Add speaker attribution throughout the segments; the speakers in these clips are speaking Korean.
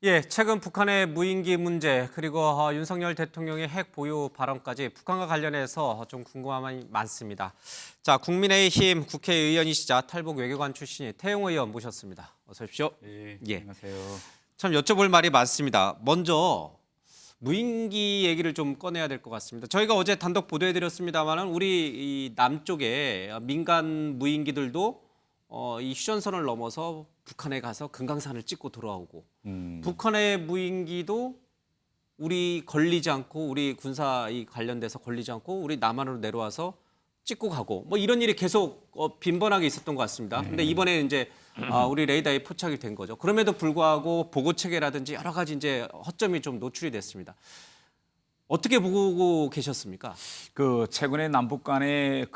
Speaker 1: 예, 최근 북한의 무인기 문제 그리고 윤석열 대통령의 핵 보유 발언까지 북한과 관련해서 좀 궁금함이 많습니다. 자, 국민의힘 국회의원이시자 탈북 외교관 출신이 태용 의원 모셨습니다. 어서 오십시오.
Speaker 2: 네,
Speaker 1: 예,
Speaker 2: 안녕하세요.
Speaker 1: 참 여쭤볼 말이 많습니다. 먼저 무인기 얘기를 좀 꺼내야 될 것 같습니다. 저희가 어제 단독 보도해드렸습니다만은 우리 이 남쪽에 민간 무인기들도 이 휴전선을 넘어서 북한에 가서 금강산을 찍고 돌아오고 북한의 무인기도 우리 걸리지 않고 우리 군사 이 관련돼서 걸리지 않고 우리 남한으로 내려와서 찍고 가고 뭐 이런 일이 계속 빈번하게 있었던 것 같습니다. 근데 이번에 이제 우리 레이더에 포착이 된 거죠. 그럼에도 불구하고 보고 체계라든지 여러 가지 이제 허점이 좀 노출이 됐습니다. 어떻게 보고 계셨습니까?
Speaker 2: 최근에 남북 간의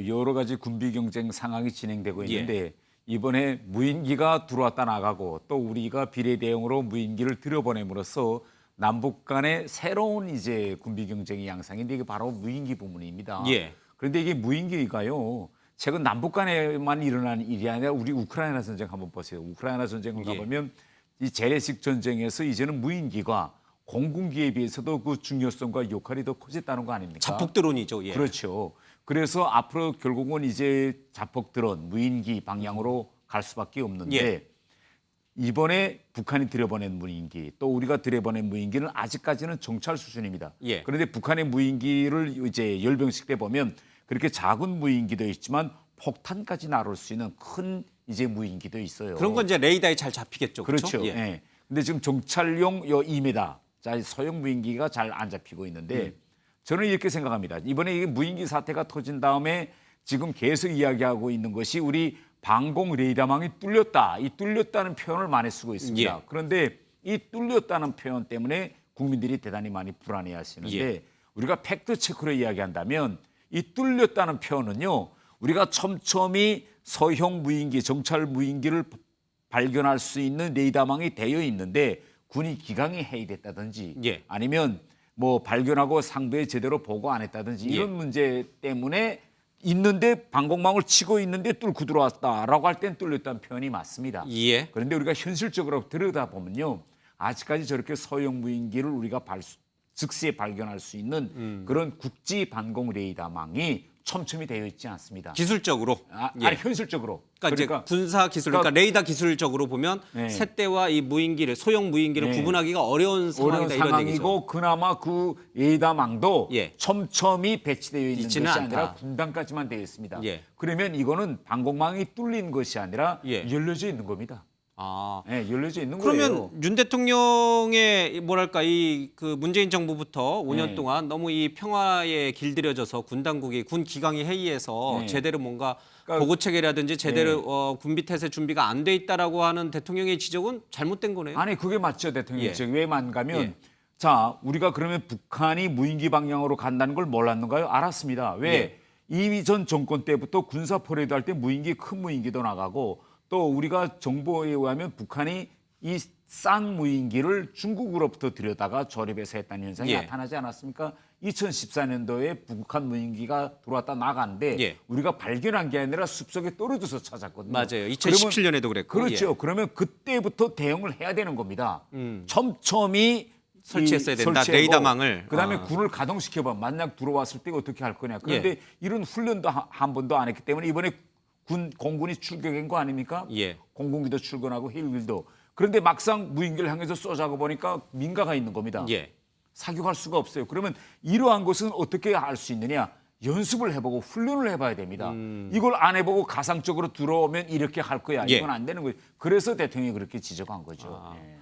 Speaker 2: 여러 가지 군비 경쟁 상황이 진행되고 있는데 이번에 무인기가 들어왔다 나가고 또 우리가 비례 대응으로 무인기를 들여보냄으로써 남북 간의 새로운 이제 군비 경쟁의 양상인데 이게 바로 무인기 부문입니다.
Speaker 1: 예.
Speaker 2: 그런데 이게 무인기가요. 최근 남북 간에만 일어난 일이 아니라 우리 우크라이나 전쟁 한번 보세요. 우크라이나 전쟁을 가보면 이 재래식 전쟁에서 이제는 무인기가 공군기에 비해서도 그 중요성과 역할이 더 커졌다는 거 아닙니까?
Speaker 1: 자폭 드론이죠. 예.
Speaker 2: 그렇죠. 그래서 앞으로 결국은 이제 자폭 드론, 무인기 방향으로 갈 수밖에 없는데
Speaker 1: 예.
Speaker 2: 이번에 북한이 들여보낸 무인기 또 우리가 들여보낸 무인기는 아직까지는 정찰 수준입니다.
Speaker 1: 예.
Speaker 2: 그런데 북한의 무인기를 이제 열병식 때 보면 그렇게 작은 무인기도 있지만 폭탄까지 나를 수 있는 큰 이제 무인기도 있어요.
Speaker 1: 그런 건 이제 레이더에 잘 잡히겠죠. 그렇죠.
Speaker 2: 그렇죠. 예. 근데 지금 정찰용 2m 자 소형 무인기가 잘 안 잡히고 있는데 저는 이렇게 생각합니다. 이번에 이 무인기 사태가 터진 다음에 지금 계속 이야기하고 있는 것이 우리 방공 레이더망이 뚫렸다. 이 뚫렸다는 표현을 많이 쓰고 있습니다.
Speaker 1: 예.
Speaker 2: 그런데 이 뚫렸다는 표현 때문에 국민들이 대단히 많이 불안해하시는데
Speaker 1: 예.
Speaker 2: 우리가 팩트 체크로 이야기한다면 이 뚫렸다는 표현은요. 우리가 촘촘히 소형 무인기, 정찰 무인기를 발견할 수 있는 레이더망이 되어 있는데 군이 기강이 해이됐다든지
Speaker 1: 예.
Speaker 2: 아니면 뭐 발견하고 상부에 제대로 보고 안 했다든지 이런 문제 때문에 있는데 방공망을 치고 있는데 뚫고 들어왔다라고 할 땐 뚫렸다는 표현이 맞습니다.
Speaker 1: 예.
Speaker 2: 그런데 우리가 현실적으로 들여다보면요. 아직까지 저렇게 소형 무인기를 우리가 즉시에 발견할 수 있는 그런 국지 방공 레이더망이 촘촘히 되어 있지 않습니다.
Speaker 1: 기술적으로. 예.
Speaker 2: 아니 현실적으로.
Speaker 1: 그러니까 이제 군사 기술, 그러니까 레이더 기술적으로 보면
Speaker 2: 네.
Speaker 1: 새떼와 이 무인기를 소형 무인기를
Speaker 2: 네.
Speaker 1: 구분하기가 어려운 상황이다 이런 얘기죠.
Speaker 2: 상황이고 그나마 그 레이더망도
Speaker 1: 예.
Speaker 2: 촘촘히 배치되어 있는 것이
Speaker 1: 있지는
Speaker 2: 아니라
Speaker 1: 않다.
Speaker 2: 군단까지만 되어 있습니다.
Speaker 1: 예.
Speaker 2: 그러면 이거는 방공망이 뚫린 것이 아니라
Speaker 1: 예.
Speaker 2: 열려져 있는 겁니다.
Speaker 1: 아.
Speaker 2: 예, 열려져 있는
Speaker 1: 그러면
Speaker 2: 거예요.
Speaker 1: 윤 대통령의 뭐랄까 이 그 문재인 정부부터 5년
Speaker 2: 네.
Speaker 1: 동안 너무 이 평화에 길들여져서 군 당국이 군 기강이 회의해서
Speaker 2: 네.
Speaker 1: 제대로 뭔가
Speaker 2: 그러니까
Speaker 1: 보고 체계라든지 제대로 군비 태세 준비가 안 돼 있다라고 하는 대통령의 지적은 잘못된 거네요.
Speaker 2: 아니 그게 맞죠 대통령.
Speaker 1: 예.
Speaker 2: 왜만 가면
Speaker 1: 예.
Speaker 2: 자 우리가 그러면 북한이 무인기 방향으로 간다는 걸 몰랐는가요? 알았습니다. 왜?
Speaker 1: 예.
Speaker 2: 이전 정권 때부터 군사 퍼레이드 할 때 무인기 큰 무인기도 나가고 또 우리가 정보에 의하면 북한이 이 싼 무인기를 중국으로부터 들여다가 조립해서 했다는 현상이
Speaker 1: 예.
Speaker 2: 나타나지 않았습니까? 2014년도에 북한 무인기가 들어왔다 나갔는데
Speaker 1: 예.
Speaker 2: 우리가 발견한 게 아니라 숲속에 떨어져서 찾았거든요.
Speaker 1: 맞아요. 2017년에도 그랬고.
Speaker 2: 그렇죠.
Speaker 1: 예.
Speaker 2: 그러면 그때부터 대응을 해야 되는 겁니다. 촘촘히
Speaker 1: 설치했어야 된다.
Speaker 2: 설치하고
Speaker 1: 레이더망을.
Speaker 2: 그다음에
Speaker 1: 아.
Speaker 2: 군을 가동시켜봐. 만약 들어왔을 때 어떻게 할 거냐. 그런데
Speaker 1: 예.
Speaker 2: 이런 훈련도 한 번도 안 했기 때문에 이번에 공군이 출격한 거 아닙니까?
Speaker 1: 예.
Speaker 2: 공군기도 출근하고 헬기도. 그런데 막상 무인기를 향해서 쏘자고 보니까 민가가 있는 겁니다.
Speaker 1: 예.
Speaker 2: 사격할 수가 없어요. 그러면 이러한 것은 어떻게 할 수 있느냐? 연습을 해보고 훈련을 해봐야 됩니다. 이걸 안 해보고 가상적으로 들어오면 이렇게 할 거야.
Speaker 1: 예.
Speaker 2: 이건 안 되는 거예요. 그래서 대통령이 그렇게 지적한 거죠. 예.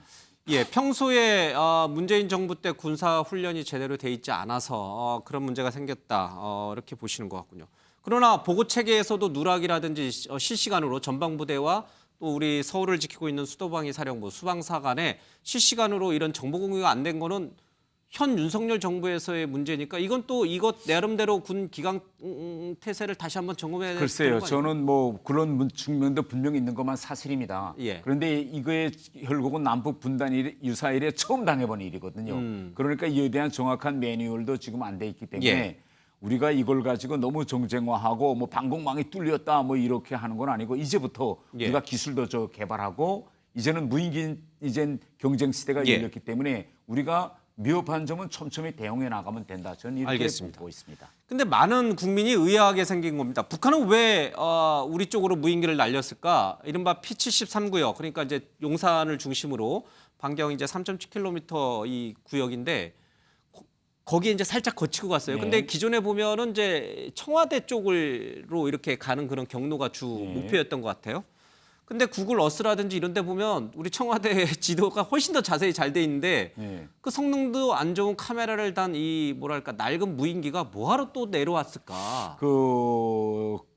Speaker 1: 예, 평소에 문재인 정부 때 군사 훈련이 제대로 돼 있지 않아서 그런 문제가 생겼다 이렇게 보시는 것 같군요. 그러나 보고 체계에서도 누락이라든지 실시간으로 전방부대와 또 우리 서울을 지키고 있는 수도방위 사령부 수방사 간에 실시간으로 이런 정보 공유가 안 된 거는 현 윤석열 정부에서의 문제니까 이건 또 이것 나름대로 군 기강 태세를 다시 한번 점검해야 될
Speaker 2: 글쎄요.
Speaker 1: 필요가 있나요?
Speaker 2: 저는 뭐 그런 측면도 분명히 있는 것만 사실입니다.
Speaker 1: 예.
Speaker 2: 그런데 이거의 결국은 남북 분단 유사 일에 처음 당해본 일이거든요. 그러니까 이에 대한 정확한 매뉴얼도 지금 안 돼 있기 때문에
Speaker 1: 예.
Speaker 2: 우리가 이걸 가지고 너무 정쟁화하고 뭐 방공망이 뚫렸다 뭐 이렇게 하는 건 아니고 이제부터
Speaker 1: 예.
Speaker 2: 우리가 기술도 개발하고 이제는 무인기 이젠 경쟁 시대가
Speaker 1: 예.
Speaker 2: 열렸기 때문에 우리가 미흡한 점은 촘촘히 대응해 나가면 된다. 저는 이렇게
Speaker 1: 알겠습니다.
Speaker 2: 보고 있습니다.
Speaker 1: 근데 많은 국민이 의아하게 생긴 겁니다. 북한은 왜 우리 쪽으로 무인기를 날렸을까? 이른바 P-73구역, 그러니까 이제 용산을 중심으로 반경 이제 3.7km 이 구역인데 거기에 이제 살짝 거치고 갔어요. 근데
Speaker 2: 네.
Speaker 1: 기존에 보면은 이제 청와대 쪽으로 이렇게 가는 그런 경로가 주 목표였던 것 같아요. 근데 구글 어스라든지 이런 데 보면 우리 청와대 지도가 훨씬 더 자세히 잘 돼 있는데
Speaker 2: 네.
Speaker 1: 그 성능도 안 좋은 카메라를 단 이 뭐랄까 낡은 무인기가 뭐하러 또 내려왔을까?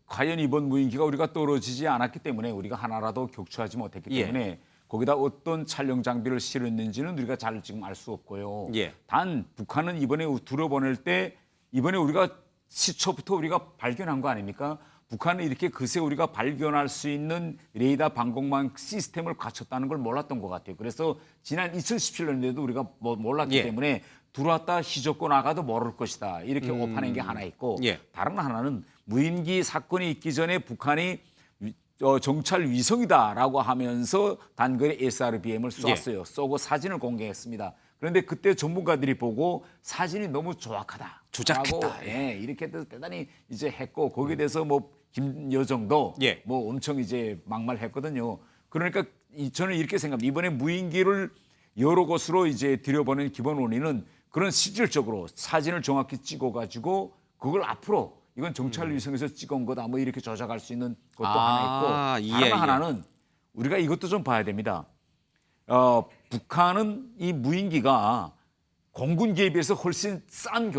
Speaker 2: 과연 이번 무인기가 우리가 떨어지지 않았기 때문에 우리가 하나라도 격추하지 못했기
Speaker 1: 예.
Speaker 2: 때문에 거기다 어떤 촬영 장비를 실었는지는 우리가 잘 지금 알 수 없고요.
Speaker 1: 예.
Speaker 2: 단 북한은 이번에 들어보낼 때 이번에 우리가 시초부터 우리가 발견한 거 아닙니까? 북한은 이렇게 그새 우리가 발견할 수 있는 레이더 방공망 시스템을 갖췄다는 걸 몰랐던 것 같아요. 그래서 지난 2017년에도 우리가 몰랐기
Speaker 1: 예.
Speaker 2: 때문에 들어왔다 휘젓고 나가도 모를 것이다. 이렇게 오판한 게 하나 있고
Speaker 1: 예.
Speaker 2: 다른 하나는 무인기 사건이 있기 전에 북한이 정찰 위성이다라고 하면서 단거리 SRBM을 쏘았어요. 쏘고 사진을 공개했습니다. 그런데 그때 전문가들이 보고 사진이 너무 정확하다.
Speaker 1: 조작했다.
Speaker 2: 예, 이렇게 대단히 이제 했고 거기에 대해서 뭐 김여정도
Speaker 1: 예.
Speaker 2: 뭐 엄청 이제 막말했거든요. 그러니까 저는 이렇게 생각합니다. 이번에 무인기를 여러 곳으로 이제 들여보낸 기본 원인은 그런 실질적으로 사진을 정확히 찍어가지고 그걸 앞으로 이건 정찰 위성에서 찍은 거다 뭐 이렇게 조작할 수 있는 것도 하나 있고 다른 하나는 우리가 이것도 좀 봐야 됩니다. 북한은 이 무인기가 공군기에 비해서 훨씬 싼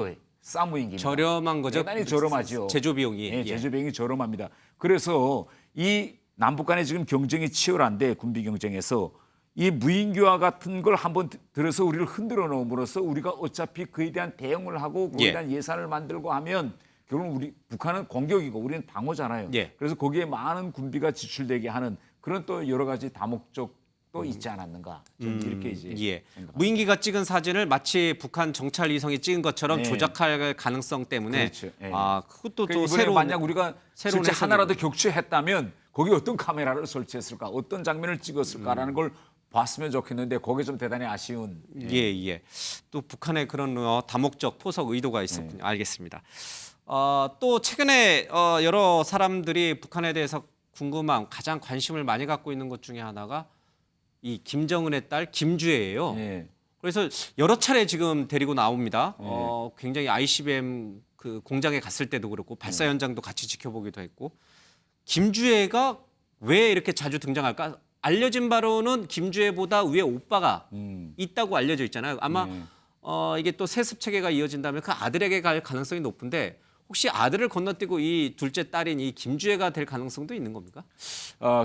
Speaker 2: 무인기입니다.
Speaker 1: 저렴한 거죠.
Speaker 2: 대단히 저렴하죠.
Speaker 1: 제조 비용이.
Speaker 2: 네, 제조 비용이 저렴합니다. 그래서 이 남북 간에 지금 경쟁이 치열한데 군비 경쟁에서 이 무인기와 같은 걸 한번 들어서 우리를 흔들어 놓음으로써 우리가 어차피 그에 대한 대응을 하고 그에 대한 예산을 만들고 하면 결국 우리 북한은 공격이고 우리는 방어잖아요.
Speaker 1: 예.
Speaker 2: 그래서 거기에 많은 군비가 지출되게 하는 그런 또 여러 가지 다목적도 있지 않았는가. 저는 이렇게 이제 생각합니다.
Speaker 1: 무인기가 찍은 사진을 마치 북한 정찰 위성이 찍은 것처럼
Speaker 2: 네.
Speaker 1: 조작할 가능성 때문에
Speaker 2: 그렇죠. 예.
Speaker 1: 그것도
Speaker 2: 그러니까
Speaker 1: 또
Speaker 2: 이번에
Speaker 1: 새로운
Speaker 2: 만약 우리가
Speaker 1: 새로운
Speaker 2: 실제
Speaker 1: 해석이군요.
Speaker 2: 하나라도 격추했다면 거기 어떤 카메라를 설치했을까, 어떤 장면을 찍었을까라는 걸 봤으면 좋겠는데 거기에 좀 대단히 아쉬운.
Speaker 1: 예. 또 북한의 그런 다목적 포석 의도가 있었군요. 알겠습니다. 또 최근에 여러 사람들이 북한에 대해서 궁금한 가장 관심을 많이 갖고 있는 것 중에 하나가 이 김정은의 딸 김주애예요.
Speaker 2: 예.
Speaker 1: 그래서 여러 차례 지금 데리고 나옵니다. 굉장히 ICBM 그 공장에 갔을 때도 그렇고 발사 현장도 같이 지켜보기도 했고 김주애가 왜 이렇게 자주 등장할까? 알려진 바로는 김주애보다 위에 오빠가 있다고 알려져 있잖아요. 아마 이게 또 세습 체계가 이어진다면 그 아들에게 갈 가능성이 높은데 혹시 아들을 건너뛰고 이 둘째 딸인 이 김주애가 될 가능성도 있는 겁니까?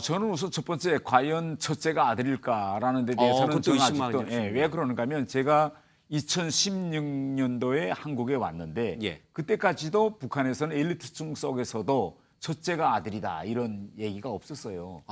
Speaker 2: 저는 우선 첫 번째 과연 첫째가 아들일까라는 데 대해서는
Speaker 1: 그것도
Speaker 2: 저는
Speaker 1: 의심하는
Speaker 2: 아직도
Speaker 1: 점이죠.
Speaker 2: 왜 그러는가 하면 제가 2016년도에 한국에 왔는데
Speaker 1: 예.
Speaker 2: 그때까지도 북한에서는 엘리트층 속에서도 첫째가 아들이다 이런 얘기가 없었어요.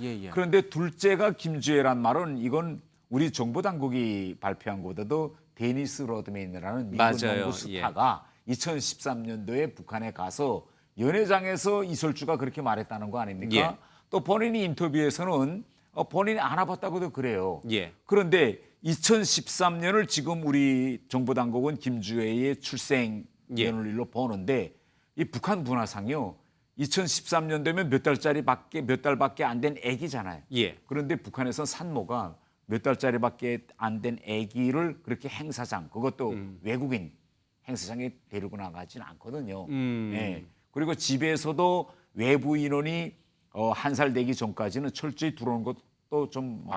Speaker 1: 예.
Speaker 2: 그런데 둘째가 김주애란 말은 이건 우리 정보 당국이 발표한 것보다도 데니스 로드맨이라는 미국
Speaker 1: 맞아요.
Speaker 2: 연구 스타가 2013년도에 북한에 가서 연회장에서 이설주가 그렇게 말했다는 거 아닙니까?
Speaker 1: 예.
Speaker 2: 또 본인이 인터뷰에서는 본인이 알아봤다고도 그래요.
Speaker 1: 예.
Speaker 2: 그런데 2013년을 지금 우리 정보 당국은 김주애의 출생 연일로 보는데 이 북한 문화상요. 2013년 되면 몇 달밖에 안 된 아기잖아요.
Speaker 1: 예.
Speaker 2: 그런데 북한에서는 산모가 몇 달짜리밖에 안 된 아기를 그렇게 행사장, 그것도 외국인 행사장에 데리고 나가진 않거든요. 예. 그리고 집에서도 외부 인원이 1살 되기 전까지는 철저히 들어오는 것도 좀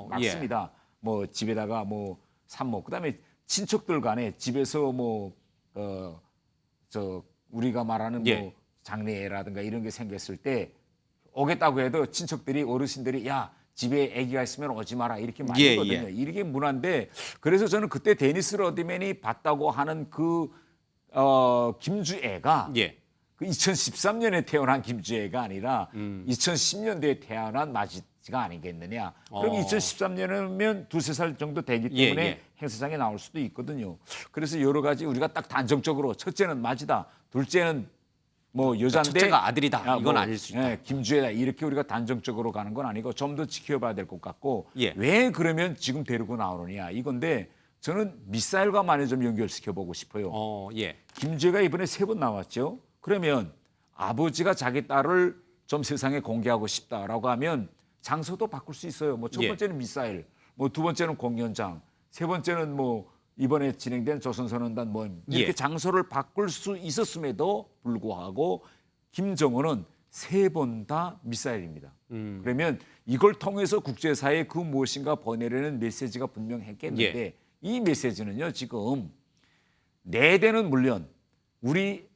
Speaker 2: 막습니다. 뭐 집에다가 뭐 산모, 그다음에 친척들 간에 집에서 우리가 말하는 뭐 장례라든가 이런 게 생겼을 때 오겠다고 해도 친척들이 어르신들이 야 집에 아기가 있으면 오지 마라 이렇게 말하거든요. 이게 문화인데 그래서 저는 그때 데니스 로드맨이 봤다고 하는 그 김주애가 그 2013년에 태어난 김주애가 아니라 2010년도에 태어난 마지가 아니겠느냐. 그럼 2013년이면 두세 살 정도 되기 때문에 행사장에 나올 수도 있거든요. 그래서 여러 가지 우리가 딱 단정적으로 첫째는 마지다, 둘째는 뭐 여자인데
Speaker 1: 첫째가 아들이다. 이건 아닐 수 있다.
Speaker 2: 김주애다 이렇게 우리가 단정적으로 가는 건 아니고 좀 더 지켜봐야 될 것 같고
Speaker 1: 예.
Speaker 2: 왜 그러면 지금 데리고 나오느냐 이건데 저는 미사일과만에 좀 연결시켜 보고 싶어요.
Speaker 1: 예.
Speaker 2: 김주애가 이번에 3번 나왔죠. 그러면 아버지가 자기 딸을 좀 세상에 공개하고 싶다라고 하면 장소도 바꿀 수 있어요. 뭐 첫
Speaker 1: 예.
Speaker 2: 번째는 미사일, 뭐 두 번째는 공연장, 세 번째는 뭐 이번에 진행된 조선선언단 모임 이렇게
Speaker 1: 예.
Speaker 2: 장소를 바꿀 수 있었음에도 불구하고 김정은은 3번 다 미사일입니다. 그러면 이걸 통해서 국제사회에 그 무엇인가 보내려는 메시지가 분명했겠는데
Speaker 1: 예.
Speaker 2: 이 메시지는요 지금 4대는 물론 우리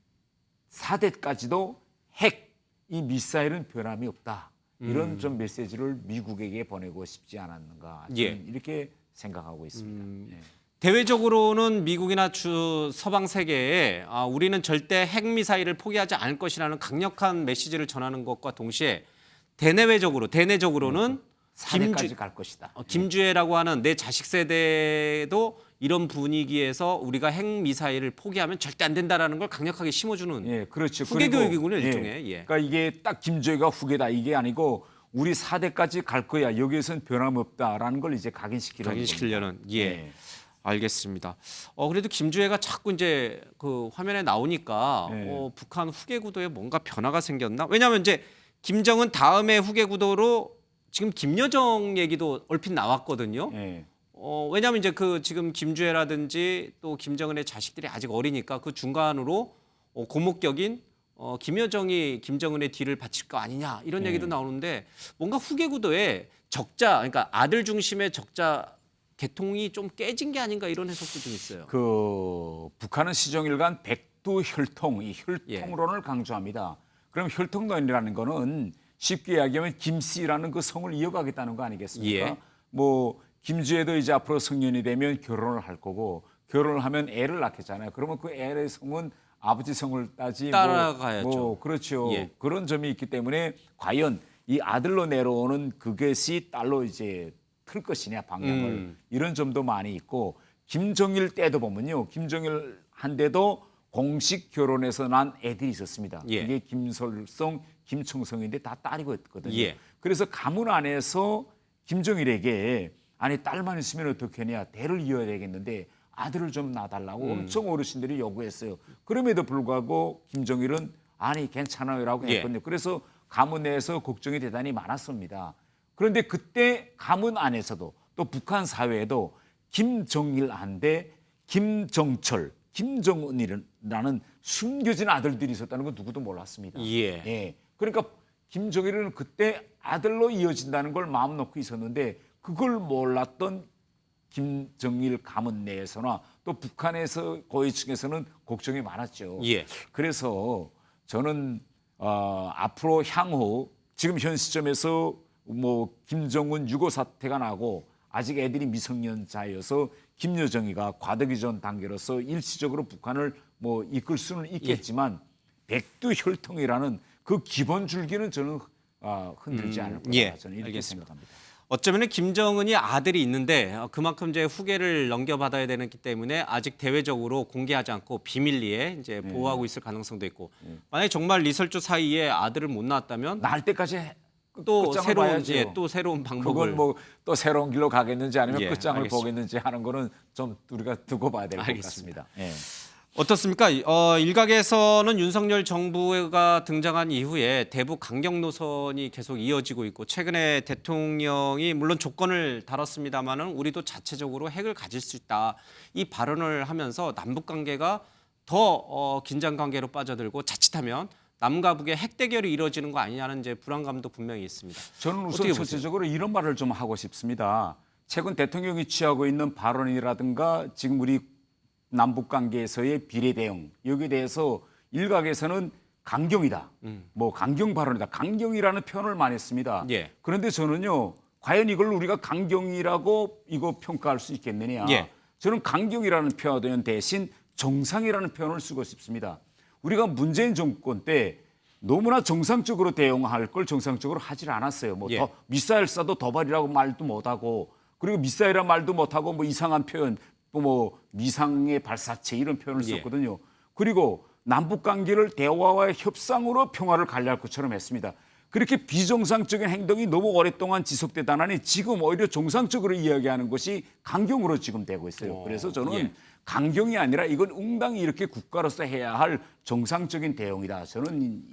Speaker 2: 4대까지도 핵 이 미사일은 변함이 없다. 이런 좀 메시지를 미국에게 보내고 싶지 않았는가.
Speaker 1: 예.
Speaker 2: 이렇게 생각하고 있습니다. 예.
Speaker 1: 대외적으로는 미국이나 서방 세계에 우리는 절대 핵미사일을 포기하지 않을 것이라는 강력한 메시지를 전하는 것과 동시에 대내적으로는
Speaker 2: 4대까지 갈 것이다.
Speaker 1: 김주애라고 하는 내 자식 세대도 이런 분위기에서 우리가 핵미사일을 포기하면 절대 안 된다라는 걸 강력하게 심어주는
Speaker 2: 예, 그렇죠.
Speaker 1: 후계
Speaker 2: 그리고,
Speaker 1: 교육이군요, 일종의. 예.
Speaker 2: 그러니까 이게 딱 김주애가 후계다 이게 아니고 우리 4대까지 갈 거야. 여기에서는 변함없다라는 걸 이제
Speaker 1: 각인시키려는. 예.
Speaker 2: 예.
Speaker 1: 알겠습니다. 그래도 김주애가 자꾸 이제 그 화면에 나오니까
Speaker 2: 네.
Speaker 1: 북한 후계 구도에 뭔가 변화가 생겼나? 왜냐하면 이제 김정은 다음에 후계 구도로 지금 김여정 얘기도 얼핏 나왔거든요.
Speaker 2: 예.
Speaker 1: 왜냐하면 이제 그 지금 김주애라든지 또 김정은의 자식들이 아직 어리니까 그 중간으로 고목격인 김여정이 김정은의 뒤를 바칠 거 아니냐 이런 얘기도 나오는데 뭔가 후계 구도에 적자, 그러니까 아들 중심의 적자 계통이 좀 깨진 게 아닌가 이런 해석도 좀 있어요.
Speaker 2: 그 북한은 시종일관 백두 혈통, 이 혈통론을 강조합니다. 그럼 혈통론이라는 거는 쉽게 이야기하면 김씨라는 그 성을 이어가겠다는 거 아니겠습니까?
Speaker 1: 예.
Speaker 2: 뭐 김주애도 이제 앞으로 성년이 되면 결혼을 할 거고 결혼을 하면 애를 낳겠잖아요. 그러면 그 애의 성은 아버지 성을
Speaker 1: 따라가야죠.
Speaker 2: 뭐 그렇죠.
Speaker 1: 예.
Speaker 2: 그런 점이 있기 때문에 과연 이 아들로 내려오는 그것이 딸로 이제 틀 것이냐 방향을 이런 점도 많이 있고 김정일 때도 보면요. 김정일 한데도 공식 결혼해서 난 애들이 있었습니다.
Speaker 1: 예.
Speaker 2: 이게 김설성, 김청성인데 다 딸이거든요.
Speaker 1: 예.
Speaker 2: 그래서 가문 안에서 김정일에게 아니 딸만 있으면 어떻겠냐 대를 이어야 되겠는데 아들을 좀 낳아달라고 엄청 어르신들이 요구했어요. 그럼에도 불구하고 김정일은 아니 괜찮아요라고
Speaker 1: 예.
Speaker 2: 했거든요. 그래서 가문 내에서 걱정이 대단히 많았습니다. 그런데 그때 가문 안에서도 또 북한 사회에도 김정일 한데 김정철, 김정은이라는 숨겨진 아들들이 있었다는 건 누구도 몰랐습니다.
Speaker 1: 예.
Speaker 2: 그러니까 김정일은 그때 아들로 이어진다는 걸 마음 놓고 있었는데 그걸 몰랐던 김정일 가문 내에서나 또 북한에서 고위층에서는 걱정이 많았죠.
Speaker 1: 예.
Speaker 2: 그래서 저는 앞으로 향후 지금 현 시점에서 뭐 김정은 유고 사태가 나고 아직 애들이 미성년자여서 김여정이가 과도기전 단계로서 일시적으로 북한을 뭐 이끌 수는 있겠지만 백두 혈통이라는 그 기본 줄기는 저는 흔들지 않을 거다. 저는 이렇게
Speaker 1: 알겠습니다.
Speaker 2: 생각합니다.
Speaker 1: 어쩌면 김정은이 아들이 있는데 그만큼 이제 후계를 넘겨받아야 되기 때문에 아직 대외적으로 공개하지 않고 비밀리에 이제 보호하고 있을 가능성도 있고 만약에 정말 리설주 사이에 아들을 못 낳았다면
Speaker 2: 낳을 때까지
Speaker 1: 또
Speaker 2: 끝장을
Speaker 1: 새로운
Speaker 2: 봐야죠.
Speaker 1: 또 새로운 방법을
Speaker 2: 그건 뭐 또 새로운 길로 가겠는지 아니면
Speaker 1: 예,
Speaker 2: 끝장을
Speaker 1: 알겠습니다.
Speaker 2: 보겠는지 하는 거는 좀 우리가 두고 봐야 될 것
Speaker 1: 알겠습니다.
Speaker 2: 같습니다. 예.
Speaker 1: 어떻습니까? 일각에서는 윤석열 정부가 등장한 이후에 대북 강경 노선이 계속 이어지고 있고 최근에 대통령이 물론 조건을 달았습니다마는 우리도 자체적으로 핵을 가질 수 있다 이 발언을 하면서 남북 관계가 더 긴장 관계로 빠져들고 자칫하면 남과 북의 핵 대결이 이루어지는 거 아니냐는 이제 불안감도 분명히 있습니다.
Speaker 2: 저는 우선
Speaker 1: 어떻게
Speaker 2: 첫째적으로 이런 말을 좀 하고 싶습니다. 최근 대통령이 취하고 있는 발언이라든가 지금 우리 남북 관계에서의 비례 대응 여기에 대해서 일각에서는 강경이다. 뭐 강경 발언이다. 강경이라는 표현을 많이 씁니다.
Speaker 1: 예.
Speaker 2: 그런데 저는요. 과연 이걸 우리가 강경이라고 이거 평가할 수 있겠느냐.
Speaker 1: 예.
Speaker 2: 저는 강경이라는 표현 대신 정상이라는 표현을 쓰고 싶습니다. 우리가 문재인 정권 때 너무나 정상적으로 대응할 걸 정상적으로 하질 않았어요. 뭐
Speaker 1: 예.
Speaker 2: 더 미사일 쏴도 도발이라고 말도 못하고 그리고 미사일이란 말도 못하고 뭐 이상한 표현 뭐 미상의 발사체 이런 표현을
Speaker 1: 예.
Speaker 2: 썼거든요. 그리고 남북 관계를 대화와 협상으로 평화를 관리할 것처럼 했습니다. 그렇게 비정상적인 행동이 너무 오랫동안 지속되다니 지금 오히려 정상적으로 이야기하는 것이 강경으로 지금 되고 있어요. 그래서 저는
Speaker 1: 예. 강경이
Speaker 2: 아니라 이건 응당히 이렇게 국가로서 해야 할 정상적인 대응이다. 저는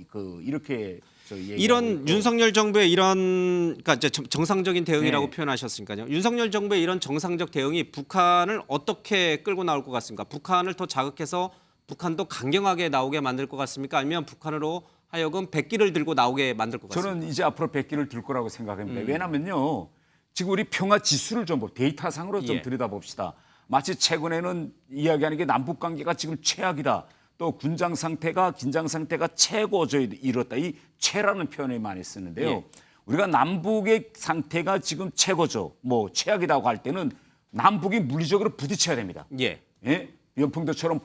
Speaker 2: 이렇게
Speaker 1: 이런 윤석열 정부의 이런 그러니까 이제 정상적인 대응이라고
Speaker 2: 네.
Speaker 1: 표현하셨으니까요. 윤석열 정부의 이런 정상적 대응이 북한을 어떻게 끌고 나올 것 같습니까? 북한을 더 자극해서 북한도 강경하게 나오게 만들 것 같습니까? 아니면 북한으로 하여금 백기를 들고 나오게 만들 것 같습니까?
Speaker 2: 저는 이제 앞으로 백기를 들 거라고 생각합니다. 왜냐면요. 지금 우리 평화 지수를 좀 데이터상으로 좀
Speaker 1: 예.
Speaker 2: 들여다봅시다. 마치 최근에는 이야기하는 게 남북 관계가 지금 최악이다. 또 군장 상태가 긴장 상태가 최고조에 이뤘다. 이 최라는 표현을 많이 쓰는데요.
Speaker 1: 예.
Speaker 2: 우리가 남북의 상태가 지금 최고조, 뭐 최악이라고 할 때는 남북이 물리적으로 부딪혀야 됩니다.
Speaker 1: 예.
Speaker 2: 예? 연평도처럼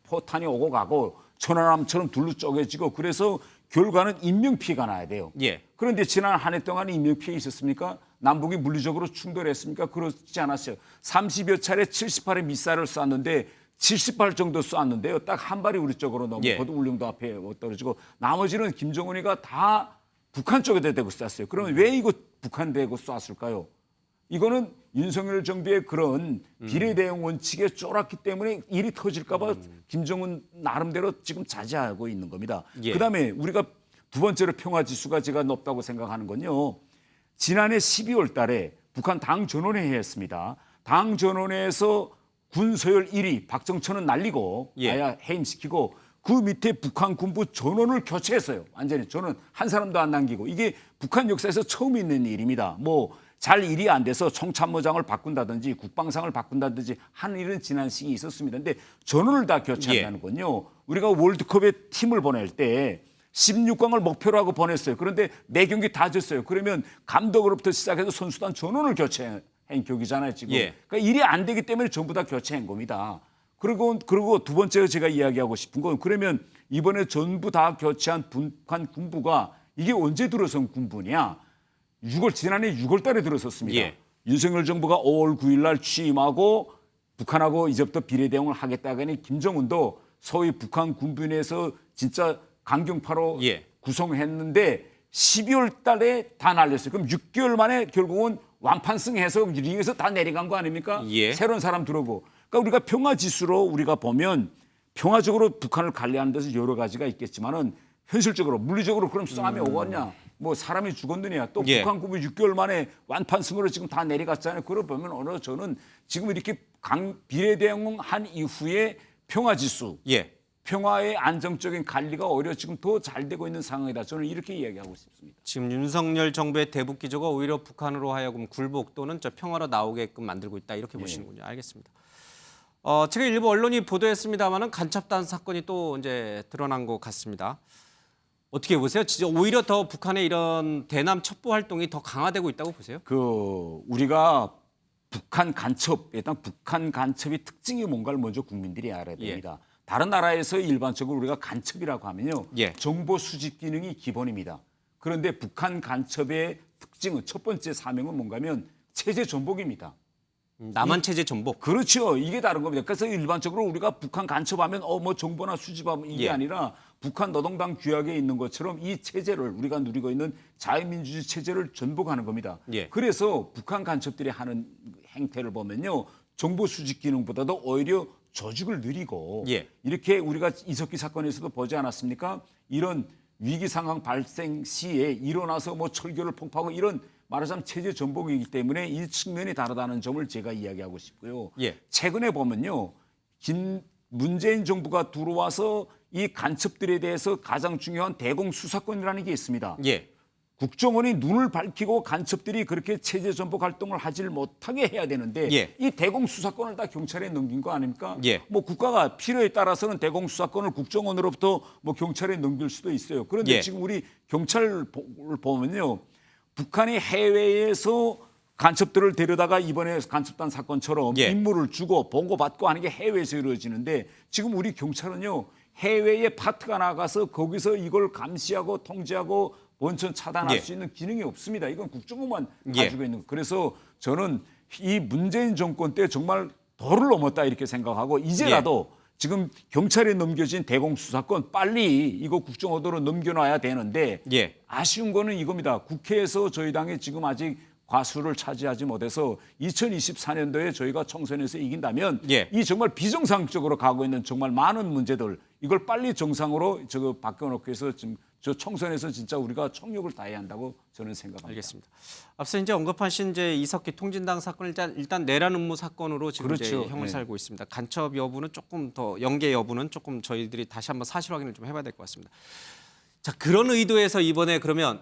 Speaker 2: 포탄이 오고 가고 천안함처럼 둘로 쪼개지고 그래서 결과는 인명피해가 나야 돼요.
Speaker 1: 예.
Speaker 2: 그런데 지난 한 해 동안 인명피해 있었습니까? 남북이 물리적으로 충돌했습니까? 그렇지 않았어요. 30여 차례 78의 미사일을 쐈는데 70발 정도 쐈는데요. 딱 한 발이 우리 쪽으로 넘어고
Speaker 1: 예.
Speaker 2: 울릉도 앞에 떨어지고 나머지는 김정은이가 다 북한 쪽에다 대고 쐈어요. 그러면 왜 이거 북한 대고 쐈을까요? 이거는 윤석열 정부의 그런 비례대응 원칙에 쫄았기 때문에 일이 터질까 봐 김정은 나름대로 지금 자제하고 있는 겁니다.
Speaker 1: 예.
Speaker 2: 그다음에 우리가 두 번째로 평화지수가 제가 높다고 생각하는 건요. 지난해 12월 달에 북한 당전원회의 했습니다. 당전원회에서 군서열 1위 박정천은 날리고
Speaker 1: 예.
Speaker 2: 아야 해임시키고 그 밑에 북한 군부 전원을 교체했어요. 완전히 전원 한 사람도 안 남기고 이게 북한 역사에서 처음 있는 일입니다. 뭐 잘 일이 안 돼서 총참모장을 바꾼다든지 국방상을 바꾼다든지 하는 일은 지난 시기에 있었습니다. 근데 전원을 다 교체한다는 건요. 우리가 월드컵에 팀을 보낼 때 16강을 목표로 하고 보냈어요. 그런데 매 경기 다 졌어요. 그러면 감독으로부터 시작해서 선수단 전원을 교체한 격이잖아요. 지금.
Speaker 1: 예.
Speaker 2: 그러니까 일이 안 되기 때문에 전부 다 교체한 겁니다. 그리고 두 번째로 제가 이야기하고 싶은 건 그러면 이번에 전부 다 교체한 북한 군부가 이게 언제 들어선 군부냐? 지난해 6월 달에 들어섰습니다.
Speaker 1: 예.
Speaker 2: 윤석열 정부가 5월 9일 날 취임하고 북한하고 이제부터 비례대응을 하겠다고 하니 김정은도 소위 북한 군부 내에서 진짜 강경파로
Speaker 1: 예.
Speaker 2: 구성했는데 12월 달에 다 날렸어요. 그럼 6개월 만에 결국은 완판승해서 링에서 다 내려간 거 아닙니까?
Speaker 1: 예.
Speaker 2: 새로운 사람 들어오고. 그러니까 우리가 평화 지수로 우리가 보면 평화적으로 북한을 관리하는 데서 여러 가지가 있겠지만은 현실적으로 물리적으로 그럼 싸움이 오겠냐? 뭐 사람이 죽었느냐? 또
Speaker 1: 예.
Speaker 2: 북한 군부 6개월 만에 완판승으로 지금 다 내려갔잖아요. 그걸 보면 어느 저는 지금 이렇게 비례대응한 이후에 평화 지수,
Speaker 1: 예.
Speaker 2: 평화의 안정적인 관리가 오히려 지금 더 잘 되고 있는 상황이다. 저는 이렇게 이야기하고 싶습니다.
Speaker 1: 지금 윤석열 정부의 대북 기조가 오히려 북한으로 하여금 굴복 또는 저 평화로 나오게끔 만들고 있다 이렇게 보시는군요. 알겠습니다. 제가 일부 언론이 보도했습니다만은 간첩단 사건이 또 이제 드러난 것 같습니다. 어떻게 보세요? 진짜 오히려 더 북한의 이런 대남 첩보 활동이 더 강화되고 있다고 보세요?
Speaker 2: 우리가 북한 간첩, 일단 북한 간첩의 특징이 뭔가를 먼저 국민들이 알아야 됩니다. 다른 나라에서 일반적으로 우리가 간첩이라고 하면요.
Speaker 1: 예.
Speaker 2: 정보 수집 기능이 기본입니다. 그런데 북한 간첩의 특징은 첫 번째 사명은 뭔가면 체제 전복입니다.
Speaker 1: 남한 체제 전복.
Speaker 2: 그렇죠. 이게 다른 겁니다. 그래서 일반적으로 우리가 북한 간첩하면 뭐 정보나 수집하면 이게
Speaker 1: 예.
Speaker 2: 아니라 북한 노동당 규약에 있는 것처럼 이 체제를 우리가 누리고 있는 자유민주주의 체제를 전복하는 겁니다.
Speaker 1: 예.
Speaker 2: 그래서 북한 간첩들이 하는 행태를 보면요. 정보 수집 기능보다도 오히려 조직을 느리고
Speaker 1: 예.
Speaker 2: 이렇게 우리가 이석기 사건에서도 보지 않았습니까? 이런 위기 상황 발생 시에 일어나서 뭐 철교를 폭파하고 이런 말하자면 체제 전복이기 때문에 이 측면이 다르다는 점을 제가 이야기하고 싶고요.
Speaker 1: 예.
Speaker 2: 최근에 보면요. 문재인 정부가 들어와서 이 간첩들에 대해서 가장 중요한 대공 수사권이라는 게 있습니다.
Speaker 1: 예.
Speaker 2: 국정원이 눈을 밝히고 간첩들이 그렇게 체제 전복 활동을 하질 못하게 해야 되는데
Speaker 1: 예.
Speaker 2: 이 대공 수사권을 다 경찰에 넘긴 거 아닙니까?
Speaker 1: 예.
Speaker 2: 뭐 국가가 필요에 따라서는 대공 수사권을 국정원으로부터 뭐 경찰에 넘길 수도 있어요. 그런데
Speaker 1: 예.
Speaker 2: 지금 우리 경찰을 보면요. 북한이 해외에서 간첩들을 데려다가 이번에 간첩단 사건처럼
Speaker 1: 예.
Speaker 2: 임무를 주고 보고받고 하는 게 해외에서 이루어지는데 지금 우리 경찰은요. 해외에 파트가 나가서 거기서 이걸 감시하고 통제하고 원천 차단할
Speaker 1: 예.
Speaker 2: 수 있는 기능이 없습니다. 이건 국정원만
Speaker 1: 예.
Speaker 2: 가지고 있는 거. 그래서 저는 이 문재인 정권 때 정말 도를 넘었다 이렇게 생각하고 이제라도 지금 경찰에 넘겨진 대공수사권 빨리 이거 국정원으로 넘겨놔야 되는데
Speaker 1: 예.
Speaker 2: 아쉬운 거는 이겁니다. 국회에서 저희 당이 지금 아직 과수를 차지하지 못해서 2024년도에 저희가 총선에서 이긴다면
Speaker 1: 예.
Speaker 2: 이 정말 비정상적으로 가고 있는 정말 많은 문제들 이걸 빨리 정상으로 저거 바꿔놓기 위해서 지금 저 총선에서 진짜 우리가 총력을 다해야 한다고 저는 생각합니다.
Speaker 1: 알겠습니다. 앞서 이제 언급하신 이제 이석기 통진당 사건을 일단 내란 음모 사건으로 지금
Speaker 2: 그렇죠.
Speaker 1: 이제 형을
Speaker 2: 네.
Speaker 1: 살고 있습니다. 간첩 여부는 조금 더 연계 여부는 조금 저희들이 다시 한번 사실 확인을 좀 해봐야 될 것 같습니다. 자, 그런 의도에서 이번에 그러면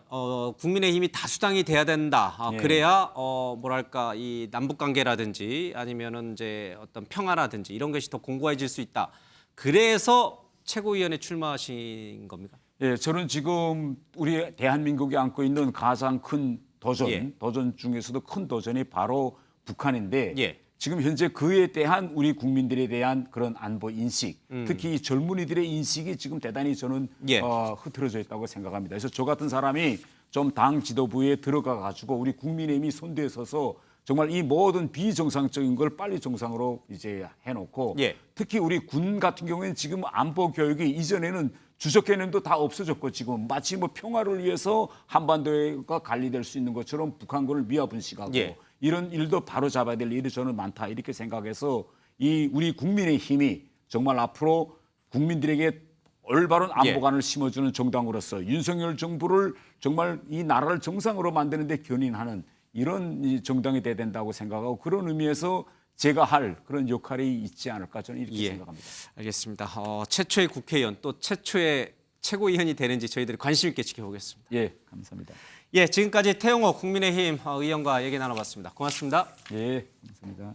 Speaker 1: 국민의힘이 다수당이 돼야 된다.
Speaker 2: 예.
Speaker 1: 그래야 뭐랄까 이 남북 관계라든지 아니면은 이제 어떤 평화라든지 이런 것이 더 공고해질 수 있다. 그래서 최고위원회 출마하신 겁니까?
Speaker 2: 예, 저는 지금 우리 대한민국이 안고 있는 가장 큰 도전,
Speaker 1: 예.
Speaker 2: 도전 중에서도 큰 도전이 바로 북한인데
Speaker 1: 예.
Speaker 2: 지금 현재 그에 대한 우리 국민들에 대한 그런 안보 인식, 특히 이 젊은이들의 인식이 지금 대단히 저는
Speaker 1: 예.
Speaker 2: 흐트러져 있다고 생각합니다. 그래서 저 같은 사람이 좀 당 지도부에 들어가 가지고 우리 국민의힘이 선두에 서서 정말 이 모든 비정상적인 걸 빨리 정상으로 이제 해놓고
Speaker 1: 예.
Speaker 2: 특히 우리 군 같은 경우에는 지금 안보 교육이 이전에는 주적 개념도 다 없어졌고 지금 마치 뭐 평화를 위해서 한반도가 관리될 수 있는 것처럼 북한군을 미화분식하고
Speaker 1: 예.
Speaker 2: 이런 일도 바로 잡아야 될 일이 저는 많다 이렇게 생각해서 이 우리 국민의 힘이 정말 앞으로 국민들에게 올바른 안보관을 심어주는 정당으로서 윤석열 정부를 정말 이 나라를 정상으로 만드는 데 견인하는 이런 이 정당이 돼야 된다고 생각하고 그런 의미에서 제가 할 그런 역할이 있지 않을까 저는 이렇게 생각합니다.
Speaker 1: 알겠습니다. 최초의 국회의원 또 최초의 최고위원이 되는지 저희들이 관심 있게 지켜보겠습니다.
Speaker 2: 예, 감사합니다.
Speaker 1: 예, 지금까지 태용호 국민의힘 의원과 얘기 나눠봤습니다. 고맙습니다.
Speaker 2: 예, 감사합니다.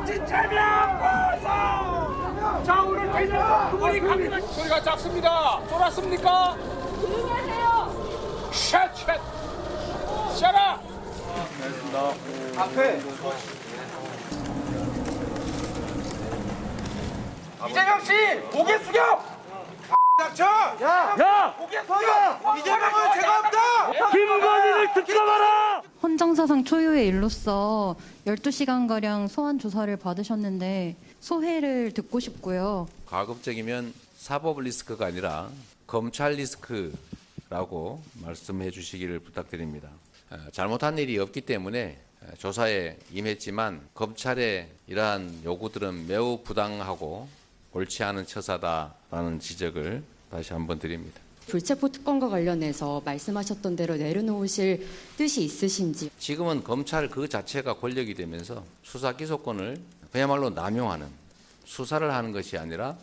Speaker 3: 진짜면 고소! 자, 오늘 대전 우리 갑니다. 소리가 작습니다. 쫄았습니까?
Speaker 4: 조용히 하세요.
Speaker 3: 샷! 샷아! 이재명 씨, 고개 숙여! 닥쳐! 야! 고개 숙여! 이재명은 제가 없다! 김건희를 특검하라!
Speaker 5: 헌정사상 초유의 일로서 12시간가량 소환 조사를 받으셨는데 소회를 듣고 싶고요.
Speaker 6: 가급적이면 사법 리스크가 아니라 검찰 리스크라고 말씀해 주시기를 부탁드립니다. 잘못한 일이 없기 때문에 조사에 임했지만 검찰의 이러한 요구들은 매우 부당하고 옳지 않은 처사다라는 지적을 다시 한번 드립니다.
Speaker 7: 불체포 특권과 관련해서 말씀하셨던 대로 내려놓으실 뜻이 있으신지.
Speaker 6: 지금은 검찰 그 자체가 권력이 되면서 수사 기소권을 그야말로 남용하는 수사를 하는 것이 아니라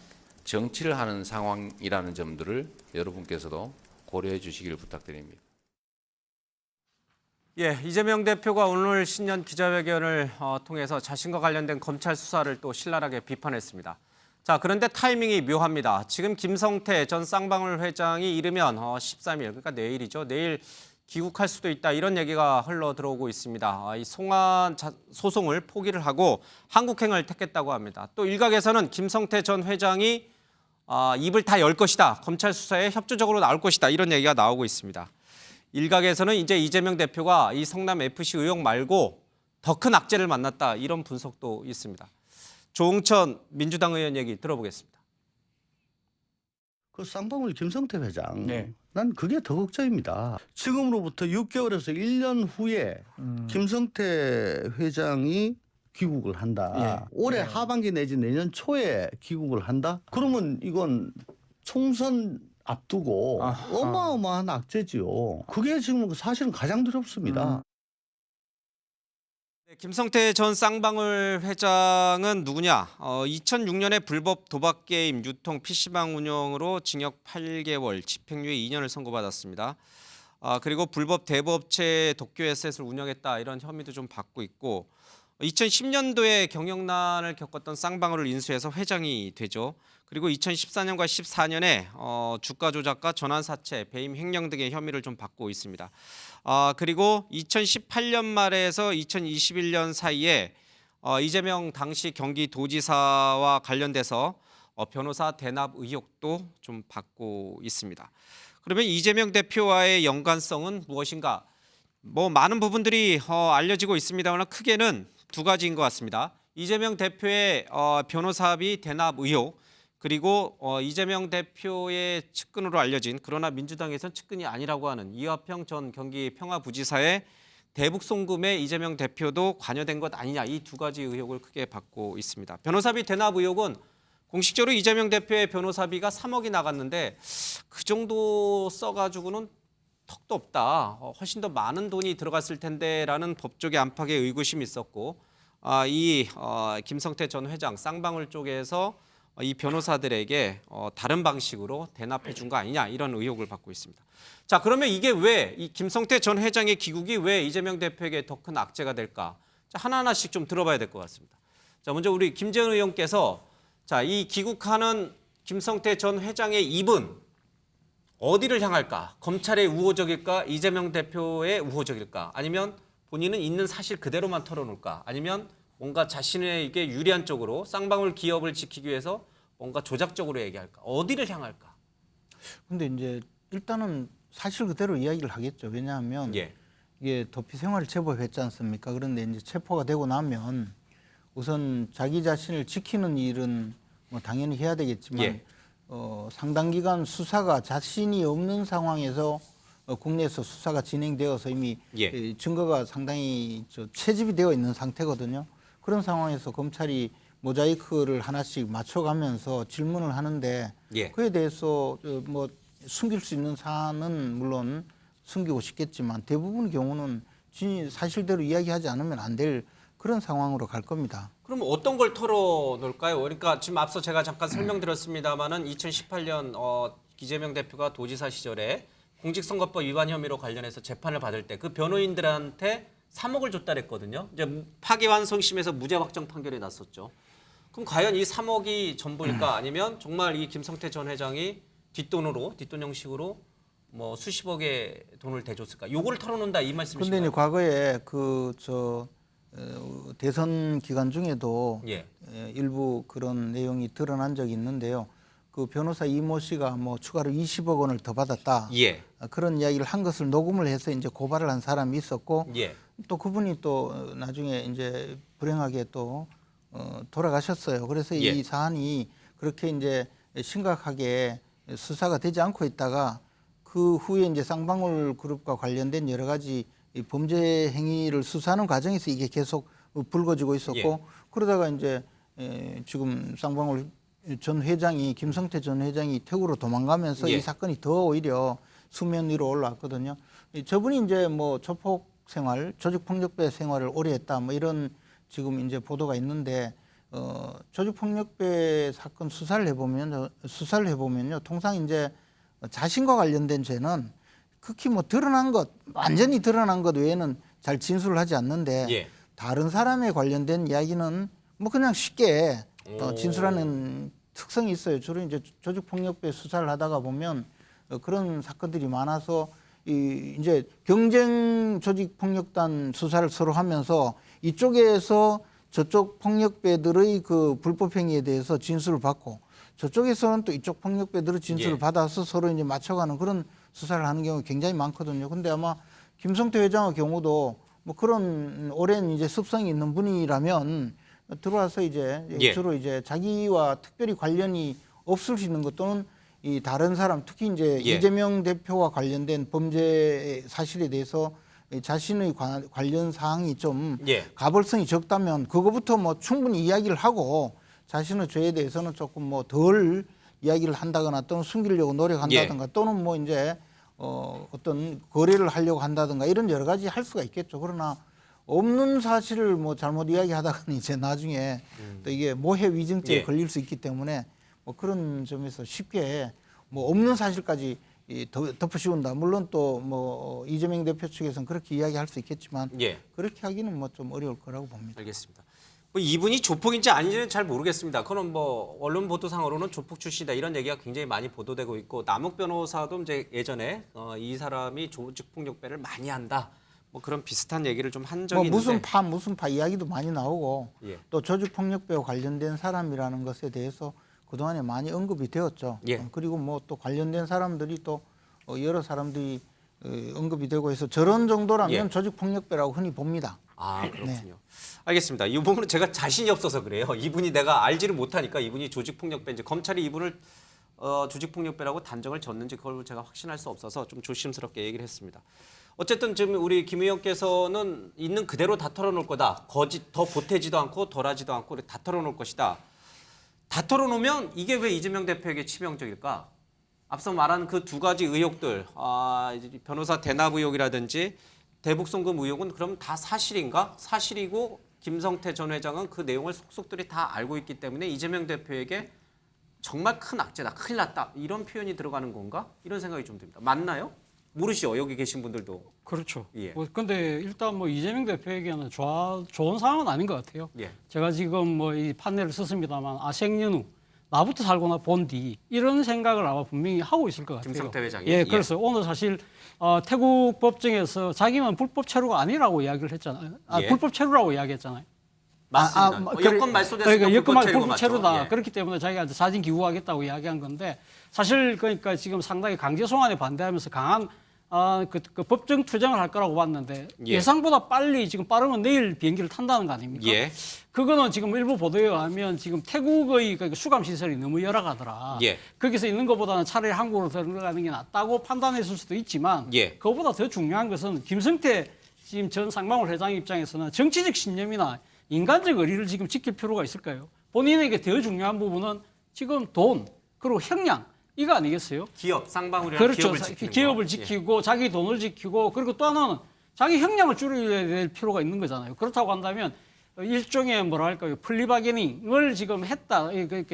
Speaker 6: 정치를 하는 상황이라는 점들을 여러분께서도 고려해 주시길 부탁드립니다.
Speaker 1: 예, 이재명 대표가 오늘 신년 기자회견을 통해서 자신과 관련된 검찰 수사를 또 신랄하게 비판했습니다. 자, 그런데 타이밍이 묘합니다. 지금 김성태 전 쌍방울 회장이 이르면 13일, 그러니까 내일이죠. 내일 귀국할 수도 있다 이런 얘기가 흘러 들어오고 있습니다. 이 송환 소송을 포기를 하고 한국행을 택했다고 합니다. 또 일각에서는 김성태 전 회장이 입을 다 열 것이다. 검찰 수사에 협조적으로 나올 것이다. 이런 얘기가 나오고 있습니다. 일각에서는 이제 이재명 대표가 이 성남 FC 의혹 말고 더 큰 악재를 만났다. 이런 분석도 있습니다. 조응천 민주당 의원 얘기 들어보겠습니다.
Speaker 8: 그 쌍방울 김성태 회장,
Speaker 2: 네.
Speaker 8: 난 그게 더 걱정입니다. 지금으로부터 6개월에서 1년 후에 김성태 회장이 귀국을 한다.
Speaker 2: 예.
Speaker 8: 올해 하반기 내지 내년 초에 귀국을 한다? 그러면 이건 총선 앞두고 어마어마한 악재지요. 그게 지금 사실은 가장 두렵습니다.
Speaker 1: 김성태 전 쌍방울 회장은 누구냐? 2006년에 불법 도박 게임 유통 PC방 운영으로 징역 8개월, 집행유예 2년을 선고받았습니다. 그리고 불법 대부업체 도쿄 에셋을 운영했다 이런 혐의도 좀 받고 있고 2010년도에 경영난을 겪었던 쌍방울을 인수해서 회장이 되죠. 그리고 2014년과 14년에 주가 조작과 전환 사채, 배임 횡령 등의 혐의를 좀 받고 있습니다. 그리고 2018년 말에서 2021년 사이에 이재명 당시 경기도지사와 관련돼서 변호사 대납 의혹도 좀 받고 있습니다. 그러면 이재명 대표와의 연관성은 무엇인가? 뭐 많은 부분들이 알려지고 있습니다만 크게는 두 가지인 것 같습니다. 이재명 대표의 변호사비 대납 의혹, 그리고 이재명 대표의 측근으로 알려진, 그러나 민주당에서는 측근이 아니라고 하는 이화평 전 경기 평화부지사의 대북 송금에 이재명 대표도 관여된 것 아니냐, 이 두 가지 의혹을 크게 받고 있습니다. 변호사비 대납 의혹은 공식적으로 이재명 대표의 변호사비가 3억이 나갔는데 그 정도 써가지고는 턱도 없다, 훨씬 더 많은 돈이 들어갔을 텐데라는 법조계 안팎의 의구심이 있었고, 김성태 전 회장 쌍방울 쪽에서 이 변호사들에게 다른 방식으로 대납해 준 거 아니냐, 이런 의혹을 받고 있습니다. 자, 그러면 이게 왜 이 김성태 전 회장의 귀국이 왜 이재명 대표에게 더 큰 악재가 될까? 자, 하나하나씩 좀 들어봐야 될 것 같습니다. 자, 먼저 우리 김재현 의원께서 자, 이 귀국하는 김성태 전 회장의 입은 어디를 향할까? 검찰의 우호적일까? 이재명 대표의 우호적일까? 아니면 본인은 있는 사실 그대로만 털어놓을까? 아니면 뭔가 자신에게 유리한 쪽으로 쌍방울 기업을 지키기 위해서 뭔가 조작적으로 얘기할까? 어디를 향할까?
Speaker 9: 근데 이제 일단은 사실 그대로 이야기를 하겠죠. 왜냐하면 이게 도피 생활을 체포했지 않습니까? 그런데 이제 체포가 되고 나면 우선 자기 자신을 지키는 일은 뭐 당연히 해야 되겠지만 상당 기간 수사가 자신이 없는 상황에서 국내에서 수사가 진행되어서 이미 증거가 상당히 채집이 되어 있는 상태거든요. 그런 상황에서 검찰이 모자이크를 하나씩 맞춰가면서 질문을 하는데 그에 대해서 뭐 숨길 수 있는 사안은 물론 숨기고 싶겠지만 대부분의 경우는 사실대로 이야기하지 않으면 안 될 그런 상황으로 갈 겁니다.
Speaker 1: 그럼 어떤 걸 털어놓을까요? 그러니까 지금 앞서 제가 잠깐 설명드렸습니다마는 2018년 이재명 대표가 도지사 시절에 공직선거법 위반 혐의로 관련해서 재판을 받을 때 그 변호인들한테 3억을 줬다 그랬거든요. 이제 파기환송심에서 무죄 확정 판결이 났었죠. 그럼 과연 이 3억이 전부일까? 아니면 정말 이 김성태 전 회장이 뒷돈 형식으로 뭐 수십억의 돈을 대줬을까? 요거를 털어놓는다, 이 말씀이신가요?
Speaker 9: 그런데 과거에 대선 기간 중에도 일부 그런 내용이 드러난 적이 있는데요. 그 변호사 이모 씨가 뭐 추가로 20억 원을 더 받았다. 그런 이야기를 한 것을 녹음을 해서 이제 고발을 한 사람이 있었고, 또 그분이 또 나중에 이제 불행하게 또 돌아가셨어요. 그래서 이 사안이 그렇게 이제 심각하게 수사가 되지 않고 있다가 그 후에 이제 쌍방울 그룹과 관련된 여러 가지 이 범죄 행위를 수사하는 과정에서 이게 계속 불거지고 있었고 그러다가 이제 지금 쌍방울 전 회장이 김성태 전 회장이 태국으로 도망가면서 이 사건이 더 오히려 수면 위로 올라왔거든요. 저분이 이제 뭐 조폭 생활, 조직폭력배 생활을 오래 했다 뭐 이런 지금 이제 보도가 있는데 조직폭력배 사건 수사를 해보면요 통상 이제 자신과 관련된 죄는 극히 뭐 드러난 것, 완전히 드러난 것 외에는 잘 진술을 하지 않는데 다른 사람에 관련된 이야기는 뭐 그냥 쉽게 진술하는 특성이 있어요. 주로 이제 조직폭력배 수사를 하다가 보면 그런 사건들이 많아서 이제 경쟁 조직폭력단 수사를 서로 하면서 이쪽에서 저쪽 폭력배들의 그 불법행위에 대해서 진술을 받고 저쪽에서는 또 이쪽 폭력배들의 진술을 받아서 서로 이제 맞춰가는 그런 수사를 하는 경우가 굉장히 많거든요. 근데 아마 김성태 회장의 경우도 뭐 그런 오랜 이제 습성이 있는 분이라면 들어와서 이제 주로 이제 자기와 특별히 관련이 없을 수 있는 것 또는 이 다른 사람 특히 이제 이재명 대표와 관련된 범죄 사실에 대해서 자신의 관련 사항이 좀 가벌성이 적다면 그거부터 뭐 충분히 이야기를 하고 자신의 죄에 대해서는 조금 뭐 덜 이야기를 한다거나 또는 숨기려고 노력한다든가 또는 뭐 이제 어떤 거래를 하려고 한다든가 이런 여러 가지 할 수가 있겠죠. 그러나 없는 사실을 뭐 잘못 이야기하다가는 이제 나중에 또 이게 모해 위증죄에 걸릴 수 있기 때문에 뭐 그런 점에서 쉽게 뭐 없는 사실까지 덮어씌운다. 물론 또 뭐 이재명 대표 측에서는 그렇게 이야기할 수 있겠지만 그렇게 하기는 뭐 좀 어려울 거라고 봅니다.
Speaker 1: 알겠습니다. 뭐 이분이 조폭인지 아닌지는 잘 모르겠습니다. 그건 뭐 언론 보도상으로는 조폭 출신이다 이런 얘기가 굉장히 많이 보도되고 있고 남욱 변호사도 이제 예전에 이 사람이 조직폭력배를 많이 한다. 뭐 그런 비슷한 얘기를 좀 한 적이
Speaker 9: 뭐
Speaker 1: 있는데
Speaker 9: 무슨 파 이야기도 많이 나오고 또 조직폭력배와 관련된 사람이라는 것에 대해서 그동안에 많이 언급이 되었죠. 그리고 뭐 또 관련된 사람들이 또 여러 사람들이 언급이 되고 해서 저런 정도라면
Speaker 1: 예.
Speaker 9: 조직폭력배라고 흔히 봅니다.
Speaker 1: 아, 그렇군요. 알겠습니다. 이 부분은 제가 자신이 없어서 그래요. 이분이 내가 알지를 못하니까 이분이 조직폭력배인지 검찰이 이분을 조직폭력배라고 단정을 졌는지 그걸 제가 확신할 수 없어서 좀 조심스럽게 얘기를 했습니다. 어쨌든 지금 우리 김 의원께서는 있는 그대로 다 털어놓을 거다. 거짓 더 보태지도 않고 덜하지도 않고 다 털어놓을 것이다. 다 털어놓으면 이게 왜 이재명 대표에게 치명적일까? 앞서 말한 그 두 가지 의혹들, 이제 변호사 대납 의혹이라든지 대북 송금 의혹은 그럼 다 사실인가? 사실이고 김성태 전 회장은 그 내용을 속속들이 다 알고 있기 때문에 이재명 대표에게 정말 큰 악재다, 큰일 났다 이런 표현이 들어가는 건가? 이런 생각이 좀 듭니다. 맞나요? 모르시죠? 여기 계신 분들도.
Speaker 10: 그렇죠.
Speaker 1: 예.
Speaker 10: 근데 일단 뭐 이재명 대표에게는 좋은 상황은 아닌 것 같아요.
Speaker 1: 예.
Speaker 10: 제가 지금 뭐 이 판례를 썼습니다만 생년후 나부터 살거나 본 뒤 이런 생각을 아마 분명히 하고 있을 것 같아요.
Speaker 1: 김성태 회장이.
Speaker 10: 예, 그래서 오늘 사실 태국 법정에서 자기만 불법 체류가 아니라고 이야기를 했잖아요.
Speaker 1: 예.
Speaker 10: 불법 체류라고 이야기했잖아요.
Speaker 1: 맞습니다. 여권 말소됐으니까
Speaker 10: 그러니까 여권
Speaker 1: 불법 체류가
Speaker 10: 불법 체류다.
Speaker 1: 맞죠. 예.
Speaker 10: 그렇기 때문에 자기가 사진 기부하겠다고 이야기한 건데 사실 그러니까 지금 상당히 강제 송환에 반대하면서 강한 그 법정 투쟁을 할 거라고 봤는데
Speaker 1: 예.
Speaker 10: 예상보다 빨리 지금 빠르면 내일 비행기를 탄다는 거 아닙니까?
Speaker 1: 예.
Speaker 10: 그거는 지금 일부 보도에 의하면 지금 태국의 그 수감 시설이 너무 열악하더라.
Speaker 1: 예.
Speaker 10: 거기서 있는 것보다는 차라리 한국으로 들어가는 게 낫다고 판단했을 수도 있지만
Speaker 1: 예.
Speaker 10: 그것보다 더 중요한 것은 김성태 지금 전 쌍방울 회장 입장에서는 정치적 신념이나 인간적 의리를 지금 지킬 필요가 있을까요? 본인에게 더 중요한 부분은 지금 돈 그리고 형량 이거 아니겠어요?
Speaker 1: 기업, 쌍방울이라는
Speaker 10: 그렇죠.
Speaker 1: 기업을 지키는
Speaker 10: 기업을
Speaker 1: 거.
Speaker 10: 지키고 자기 돈을 지키고 그리고 또 하나는 자기 형량을 줄여야 될 필요가 있는 거잖아요. 그렇다고 한다면 일종의 뭐랄까요 플리바게닝을 지금 했다,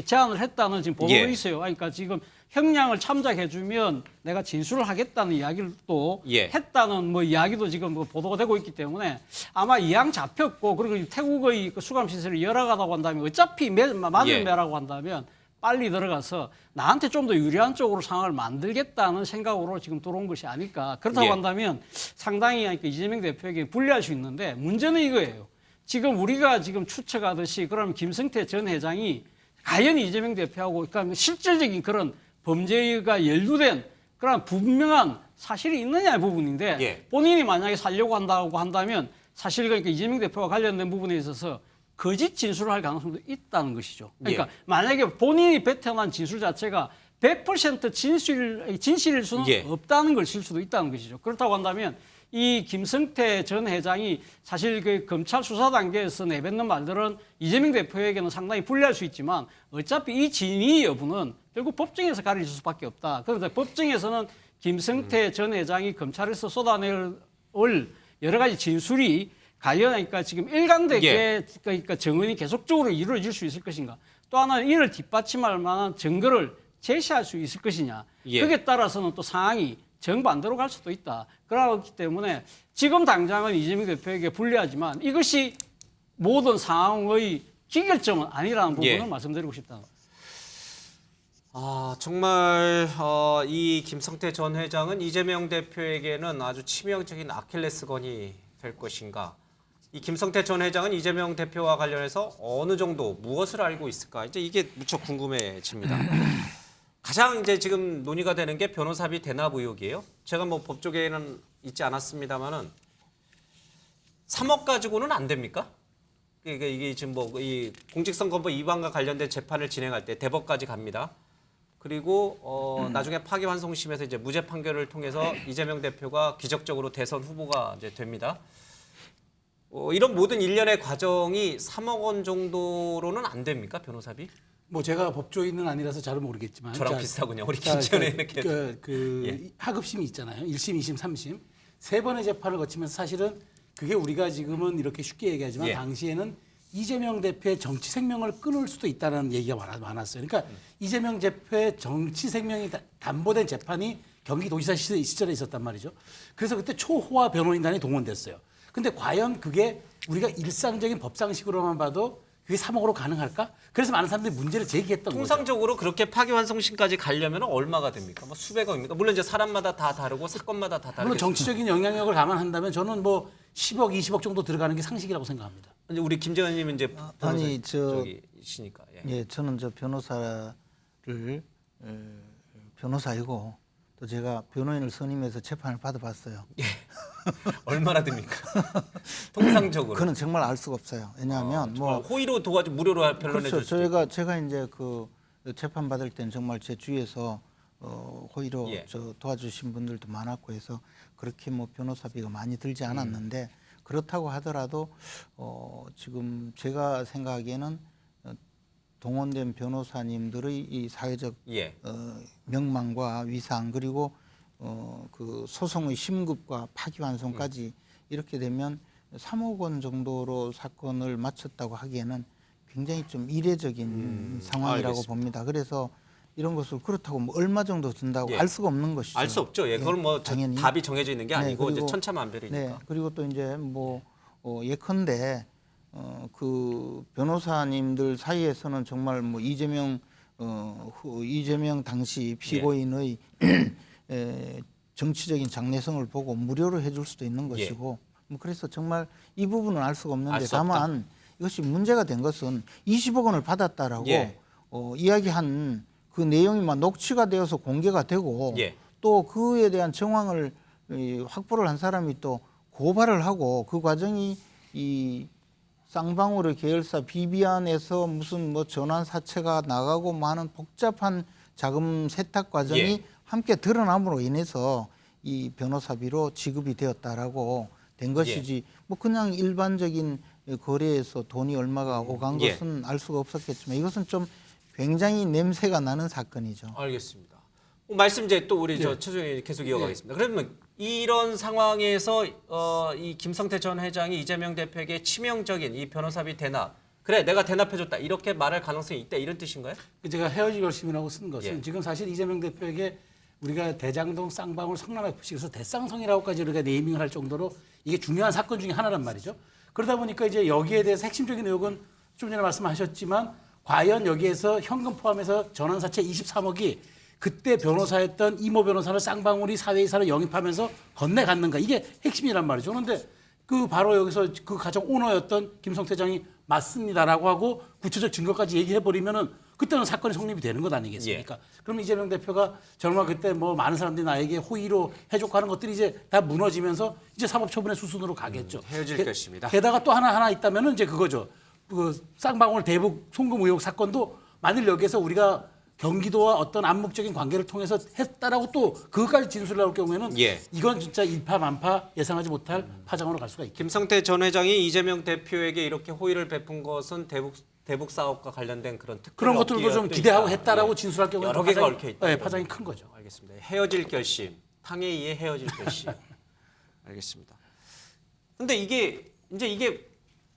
Speaker 10: 제안을 했다는 지금 보도가
Speaker 1: 예.
Speaker 10: 있어요. 그러니까 지금 형량을 참작해주면 내가 진술을 하겠다는 이야기를 또
Speaker 1: 예.
Speaker 10: 했다는 뭐 이야기도 지금 뭐 보도가 되고 있기 때문에 아마 이양 잡혔고 그리고 태국의 그 수감 시설이 열악하다고 한다면 어차피 맞은
Speaker 1: 예.
Speaker 10: 매라고 한다면 빨리 들어가서 나한테 좀 더 유리한 쪽으로 상황을 만들겠다는 생각으로 지금 들어온 것이 아닐까. 그렇다고
Speaker 1: 예.
Speaker 10: 한다면 상당히 그러니까 이재명 대표에게 불리할 수 있는데 문제는 이거예요. 지금 우리가 지금 추측하듯이 그럼 김성태 전 회장이 과연 이재명 대표하고 그러니까 실질적인 그런 범죄가 연루된 그런 분명한 사실이 있느냐의 부분인데
Speaker 1: 예.
Speaker 10: 본인이 만약에 살려고 한다고 한다면 사실 그러니까 이재명 대표와 관련된 부분에 있어서 거짓 진술을 할 가능성도 있다는 것이죠. 그러니까
Speaker 1: 예.
Speaker 10: 만약에 본인이 베테랑 진술 자체가 100% 진실일 수는
Speaker 1: 예.
Speaker 10: 없다는 것일 수도 있다는 것이죠. 그렇다고 한다면 이 김성태 전 회장이 사실 그 검찰 수사 단계에서 내뱉는 말들은 이재명 대표에게는 상당히 불리할 수 있지만 어차피 이 진위 여부는 결국 법정에서 가려질 수밖에 없다. 그런데 법정에서는 김성태 전 회장이 검찰에서 쏟아낼 여러 가지 진술이 과연 그러니까 지금 일관되게
Speaker 1: 예.
Speaker 10: 그러니까 정언이 계속적으로 이루어질 수 있을 것인가. 또 하나는 이를 뒷받침할 만한 증거를 제시할 수 있을 것이냐.
Speaker 1: 예.
Speaker 10: 거기에 따라서는 또 상황이 정반대로 갈 수도 있다. 그렇기 때문에 지금 당장은 이재명 대표에게 불리하지만 이것이 모든 상황의 기결점은 아니라는 부분을
Speaker 1: 예.
Speaker 10: 말씀드리고 싶다.
Speaker 1: 정말 이 김성태 전 회장은 이재명 대표에게는 아주 치명적인 아킬레스건이 될 것인가. 이 김성태 전 회장은 이재명 대표와 관련해서 어느 정도 무엇을 알고 있을까? 이제 이게 무척 궁금해집니다. 가장 이제 지금 논의가 되는 게 변호사비 대납 의혹이에요. 제가 뭐 법조계에는 있지 않았습니다만은 3억 가지고는 안 됩니까? 이게 지금 뭐 이 공직선거법 위반과 관련된 재판을 진행할 때 대법까지 갑니다. 그리고 나중에 파기환송심에서 이제 무죄 판결을 통해서 이재명 대표가 기적적으로 대선 후보가 이제 됩니다. 이런 모든 일련의 과정이 3억 원 정도로는 안 됩니까, 변호사비?
Speaker 11: 뭐 제가 법조인은 아니라서 잘은 모르겠지만
Speaker 1: 저랑 비슷하군요. 우리 김지현의 이렇게 예.
Speaker 11: 하급심이 있잖아요. 1심, 2심, 3심 세 번의 재판을 거치면서 사실은 그게 우리가 지금은 이렇게 쉽게 얘기하지만
Speaker 1: 예.
Speaker 11: 당시에는 이재명 대표의 정치 생명을 끊을 수도 있다는 얘기가 많았어요. 그러니까 이재명 대표의 정치 생명이 담보된 재판이 경기도지사 시절에 있었단 말이죠. 그래서 그때 초호화 변호인단이 동원됐어요. 근데 과연 그게 우리가 일상적인 법상식으로만 봐도 그게 3억으로 가능할까? 그래서 많은 사람들이 문제를 제기했던 거죠.
Speaker 1: 통상적으로 그렇게 파기환송심까지 가려면 얼마가 됩니까? 뭐 수백억입니까? 물론 이제 사람마다 다 다르고 사건마다 다 다르고.
Speaker 11: 물론 정치적인 영향력을 감안한다면 저는 뭐 10억, 20억 정도 들어가는 게 상식이라고 생각합니다.
Speaker 1: 이제 우리 김재현님은 이제
Speaker 8: 아니,
Speaker 1: 저기시니까.
Speaker 8: 예, 저는 저 변호사를 변호사이고 또
Speaker 9: 또 제가 변호인을 선임해서 재판을 받아봤어요.
Speaker 1: 얼마나 듭니까? 통상적으로.
Speaker 9: 그는 정말 알 수가 없어요. 왜냐하면 뭐
Speaker 1: 호의로 도와주 무료로 변론해
Speaker 9: 그렇죠.
Speaker 1: 줄 수도 있고.
Speaker 9: 제가 이제 그 재판 받을 때는 정말 제 주위에서 호의로
Speaker 1: 예.
Speaker 9: 도와주신 분들도 많았고 해서 그렇게 뭐 변호사비가 많이 들지 않았는데 그렇다고 하더라도 지금 제가 생각하기에는 동원된 변호사님들의 이 사회적
Speaker 1: 예.
Speaker 9: 명망과 위상 그리고 그 소송의 심급과 파기환송까지 이렇게 되면 3억 원 정도로 사건을 마쳤다고 하기에는 굉장히 좀 이례적인 상황이라고
Speaker 1: 알겠습니다.
Speaker 9: 봅니다. 그래서 이런 것을 그렇다고 뭐 얼마 정도 든다고
Speaker 1: 예.
Speaker 9: 알 수가 없는 것이죠.
Speaker 1: 알 수 없죠. 예, 그건 뭐
Speaker 9: 당연히.
Speaker 1: 답이 정해져 있는 게
Speaker 9: 네,
Speaker 1: 아니고 이제
Speaker 9: 그리고-
Speaker 1: 천차만별이니까.
Speaker 9: 네, 그리고 또 이제 뭐 예컨대 그 변호사님들 사이에서는 정말 뭐 이재명 당시 피고인의 정치적인 장래성을 보고 무료로 해줄 수도 있는 것이고 뭐 그래서 정말 이 부분은 알 수가 없는데
Speaker 1: 알 수 없다.
Speaker 9: 다만 이것이 문제가 된 것은 20억 원을 받았다라고
Speaker 1: 예.
Speaker 9: 이야기한 그 내용이 막 녹취가 되어서 공개가 되고
Speaker 1: 예.
Speaker 9: 또 그에 대한 정황을 확보를 한 사람이 또 고발을 하고 그 과정이 이 쌍방울의 계열사 비비안에서 무슨 뭐 전환 사채가 나가고 뭐 하는 복잡한 자금 세탁 과정이
Speaker 1: 예.
Speaker 9: 함께 드러남으로 인해서 이 변호사비로 지급이 되었다라고 된 것이지 뭐 그냥 일반적인 거래에서 돈이 얼마가 오간
Speaker 1: 예.
Speaker 9: 것은 알 수가 없었겠지만 이것은 좀 굉장히 냄새가 나는 사건이죠.
Speaker 1: 알겠습니다. 말씀 이제 또 우리 저 최종희 계속 이어가겠습니다. 그러면 이런 상황에서 이 김성태 전 회장이 이재명 대표에게 치명적인 이 변호사비 대납, 그래 내가 대납해줬다 이렇게 말할 가능성이 있다 이런 뜻인가요?
Speaker 11: 제가 헤어질 결심이라고 쓴 것은
Speaker 1: 예.
Speaker 11: 지금 사실 이재명 대표에게 우리가 대장동 쌍방울 성남FC에서 대쌍성이라고까지 우리가 네이밍을 할 정도로 이게 중요한 사건 중에 하나란 말이죠. 그러다 보니까 이제 여기에 대해서 핵심적인 내용은 좀 전에 말씀하셨지만 과연 여기에서 현금 포함해서 전환사채 23억이 그때 변호사였던 이모 변호사를 쌍방울이 사회이사로 영입하면서 건네갔는가 이게 핵심이란 말이죠. 그런데 그 바로 여기서 그 가정 오너였던 김성태 회장이 맞습니다라고 하고 구체적 증거까지 얘기해버리면은 그때는 사건이 성립이 되는 것 아니겠습니까? 그럼 이재명 대표가 정말 그때 뭐 많은 사람들이 나에게 호의로 해줬고 하는 것들이 이제 다 무너지면서 이제 사법처분의 수순으로 가겠죠.
Speaker 1: 헤어질 것입니다.
Speaker 11: 게다가 또 하나 있다면은 이제 그거죠. 그 쌍방울 대북 송금 의혹 사건도 만일 여기에서 우리가 경기도와 어떤 암묵적인 관계를 통해서 했다라고 또 그것까지 진술을 나올 경우에는 이건 진짜 일파만파 예상하지 못할 파장으로 갈 수가 있겠죠.
Speaker 1: 김성태 전 회장이 이재명 대표에게 이렇게 호의를 베푼 것은 대북 사업과 관련된 그런 특혜가
Speaker 11: 그런 것들도 좀 기대하고 했다라고 진술할 경우에
Speaker 1: 여러 개가 얽혀 있다.
Speaker 11: 네, 파장이 큰 거죠.
Speaker 1: 알겠습니다. 헤어질 결심, 탕에 의해 헤어질 결심. 알겠습니다. 근데 이게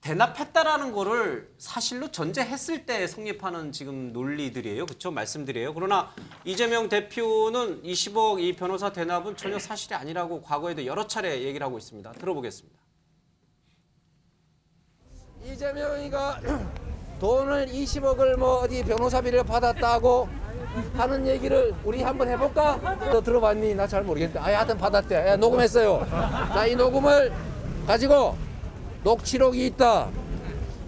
Speaker 1: 대납했다라는 거를 사실로 전제했을 때 성립하는 지금 논리들이에요. 그렇죠? 말씀들이에요. 그러나 이재명 대표는 20억 이 변호사 대납은 전혀 사실이 아니라고 과거에도 여러 차례 얘기를 하고 있습니다. 들어보겠습니다.
Speaker 12: 이재명이가 돈을 20억을 뭐 어디 변호사비를 받았다고 하는 얘기를 우리 한번 해볼까? 너 들어봤니? 나 잘 모르겠는데. 하여튼 받았대. 녹음했어요. 자, 이 녹음을 가지고 녹취록이 있다.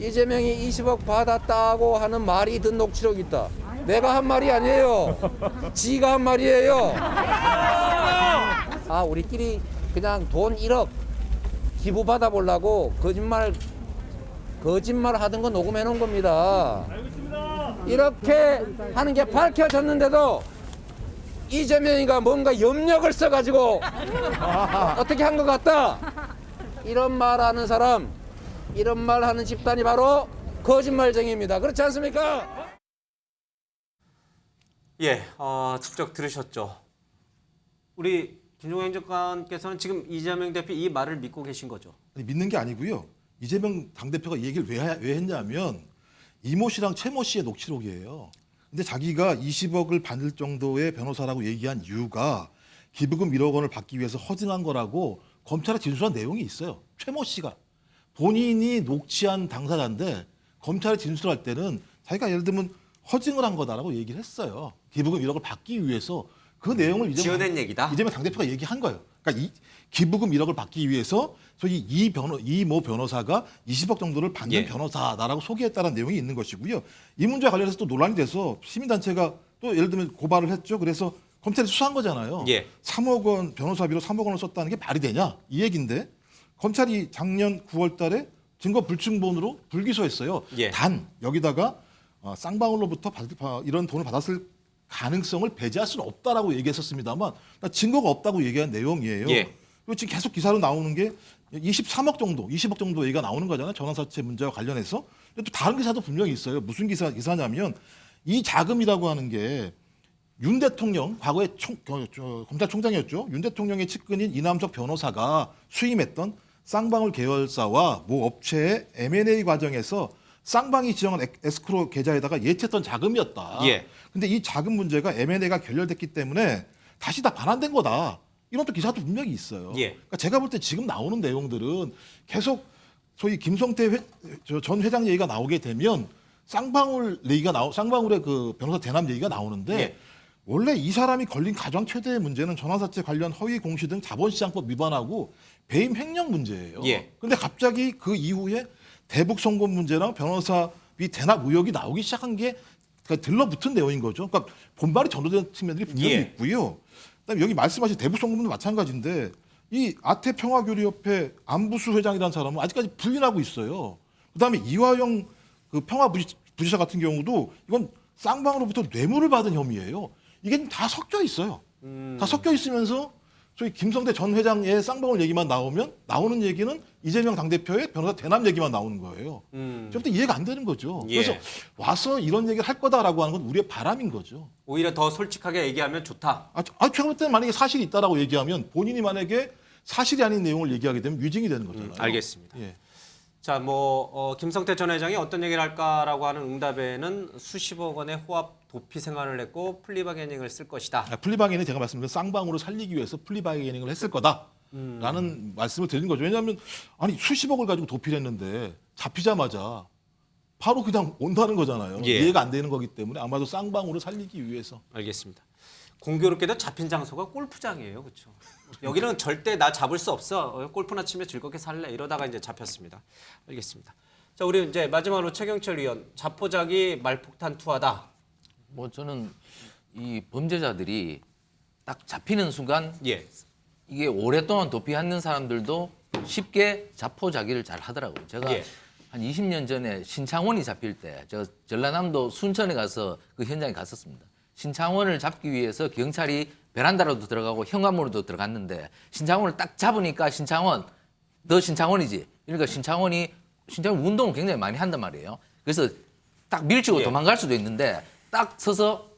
Speaker 12: 이재명이 20억 받았다고 하는 말이 든 녹취록이 있다. 내가 한 말이 아니에요. 지가 한 말이에요. 우리끼리 그냥 돈 1억 기부 받아보려고 거짓말 하던 거 녹음해 놓은 겁니다. 이렇게 하는 게 밝혀졌는데도 이재명이가 뭔가 염력을 써가지고 어떻게 한 것 같다. 이런 말 하는 사람, 이런 말 하는 집단이 바로 거짓말쟁이입니다. 그렇지 않습니까?
Speaker 1: 직접 들으셨죠. 우리 김종현 행정관께서는 지금 이재명 대표 이 말을 믿고 계신 거죠.
Speaker 13: 아니, 믿는 게 아니고요. 이재명 당대표가 이 얘기를 왜 했냐면 이모 씨랑 최모 씨의 녹취록이에요. 근데 자기가 20억을 받을 정도의 변호사라고 얘기한 이유가 기부금 1억 원을 받기 위해서 허증한 거라고 검찰에 진술한 내용이 있어요. 최모 씨가. 본인이 녹취한 당사자인데 검찰에 진술할 때는 자기가 예를 들면 허증을 한 거다라고 얘기를 했어요. 기부금 1억을 받기 위해서 그 내용을
Speaker 1: 지어낸 얘기다.
Speaker 13: 이재명 당대표가 얘기한 거예요. 그러니까 이 기부금 1억을 받기 위해서 소위 이모 변호사가 20억 정도를 받는 변호사다라고 소개했다는 내용이 있는 것이고요. 이 문제와 관련해서 또 논란이 돼서 시민단체가 또 예를 들면 고발을 했죠. 그래서 검찰이 수사한 거잖아요.
Speaker 1: 예.
Speaker 13: 3억 원 변호사비로 3억 원을 썼다는 게 말이 되냐 이 얘기인데 검찰이 작년 9월달에 증거 불충분으로 불기소했어요.
Speaker 1: 예.
Speaker 13: 단 여기다가 쌍방울로부터 이런 돈을 받았을 가능성을 배제할 수는 없다라고 얘기했었습니다만 증거가 없다고 얘기한 내용이에요.
Speaker 1: 예.
Speaker 13: 그리고 지금 계속 기사로 나오는 게 23억 정도, 20억 정도 얘기가 나오는 거잖아요. 전환사채 문제와 관련해서. 근데 또 다른 기사도 분명히 있어요. 무슨 기사냐면 이 자금이라고 하는 게 윤 대통령 과거에 검찰총장이었죠. 윤 대통령의 측근인 이남석 변호사가 수임했던 쌍방울 계열사와 모 업체의 M&A 과정에서 쌍방이 지정한 에스크로 계좌에다가 예치했던 자금이었다.
Speaker 1: 예.
Speaker 13: 근데 이 자금 문제가 M&A가 결렬됐기 때문에 다시 다 반환된 거다. 이런 또 기사도 분명히 있어요.
Speaker 1: 예.
Speaker 13: 그러니까 제가 볼 때 지금 나오는 내용들은 계속 소위 김성태 전 회장 얘기가 나오게 되면 쌍방울의 그 변호사 대남 얘기가 나오는데
Speaker 1: 예.
Speaker 13: 원래 이 사람이 걸린 가장 최대의 문제는 전환사채 관련 허위 공시 등 자본시장법 위반하고 배임 횡령 문제예요.
Speaker 1: 예.
Speaker 13: 근데 갑자기 그 이후에 대북 송금 문제랑 변호사비 대납 의혹이 나오기 시작한 게 들러붙은 내용인 거죠. 그러니까 본발이 전도된 측면들이 분명히
Speaker 1: 예.
Speaker 13: 있고요. 그다음에 여기 말씀하신 대북 송금도 마찬가지인데 이 아태평화교류협회 안부수 회장이라는 사람은 아직까지 부인하고 있어요. 그다음에 이화영 그 평화부지사 같은 경우도 이건 쌍방으로부터 뇌물을 받은 혐의예요. 이게 다 섞여 있어요. 다 섞여 있으면서 저희 김성태 전 회장의 쌍방울 얘기만 나오는 얘기는 이재명 당대표의 변호사 대남 얘기만 나오는 거예요. 저부터 이해가 안 되는 거죠.
Speaker 1: 예.
Speaker 13: 그래서 와서 이런 얘기를 할 거다라고 하는 건 우리의 바람인 거죠.
Speaker 1: 오히려 더 솔직하게 얘기하면 좋다.
Speaker 13: 제가 볼 때는 만약에 사실이 있다라고 얘기하면 본인이 만약에 사실이 아닌 내용을 얘기하게 되면 위증이 되는 거잖아요.
Speaker 1: 알겠습니다.
Speaker 13: 예.
Speaker 1: 자, 김성태 전 회장이 어떤 얘기를 할까라고 하는 응답에는 수십억 원의 호합 도피 생활을 했고 플리바게닝을 쓸 것이다.
Speaker 13: 플리바게닝 제가 말씀드린 쌍방으로 살리기 위해서 플리바게닝을 했을 거다라는 말씀을 드리는 거죠. 왜냐하면 아니 수십억을 가지고 도피를 했는데 잡히자마자 바로 그냥 온다는 거잖아요.
Speaker 1: 예.
Speaker 13: 이해가 안 되는 거기 때문에 아마도 쌍방으로 살리기 위해서.
Speaker 1: 알겠습니다. 공교롭게도 잡힌 장소가 골프장이에요. 그렇죠? 여기는 절대 나 잡을 수 없어. 골프나 치며 즐겁게 살래. 이러다가 이제 잡혔습니다. 알겠습니다. 자, 우리 이제 마지막으로 최경철 의원. 자포자기 말폭탄 투하다.
Speaker 12: 뭐 저는 이 범죄자들이 딱 잡히는 순간
Speaker 1: 예.
Speaker 12: 이게 오랫동안 도피하는 사람들도 쉽게 자포자기를 잘 하더라고요. 제가
Speaker 1: 예.
Speaker 12: 한 20년 전에 신창원이 잡힐 때 제가 전라남도 순천에 가서 그 현장에 갔었습니다. 신창원을 잡기 위해서 경찰이 베란다로도 들어가고 현관문으로도 들어갔는데 신창원을 딱 잡으니까 신창원, 너 신창원이지. 그러니까 신창원이 운동을 굉장히 많이 한단 말이에요. 그래서 딱 밀치고
Speaker 1: 예.
Speaker 12: 도망갈 수도 있는데 딱 서서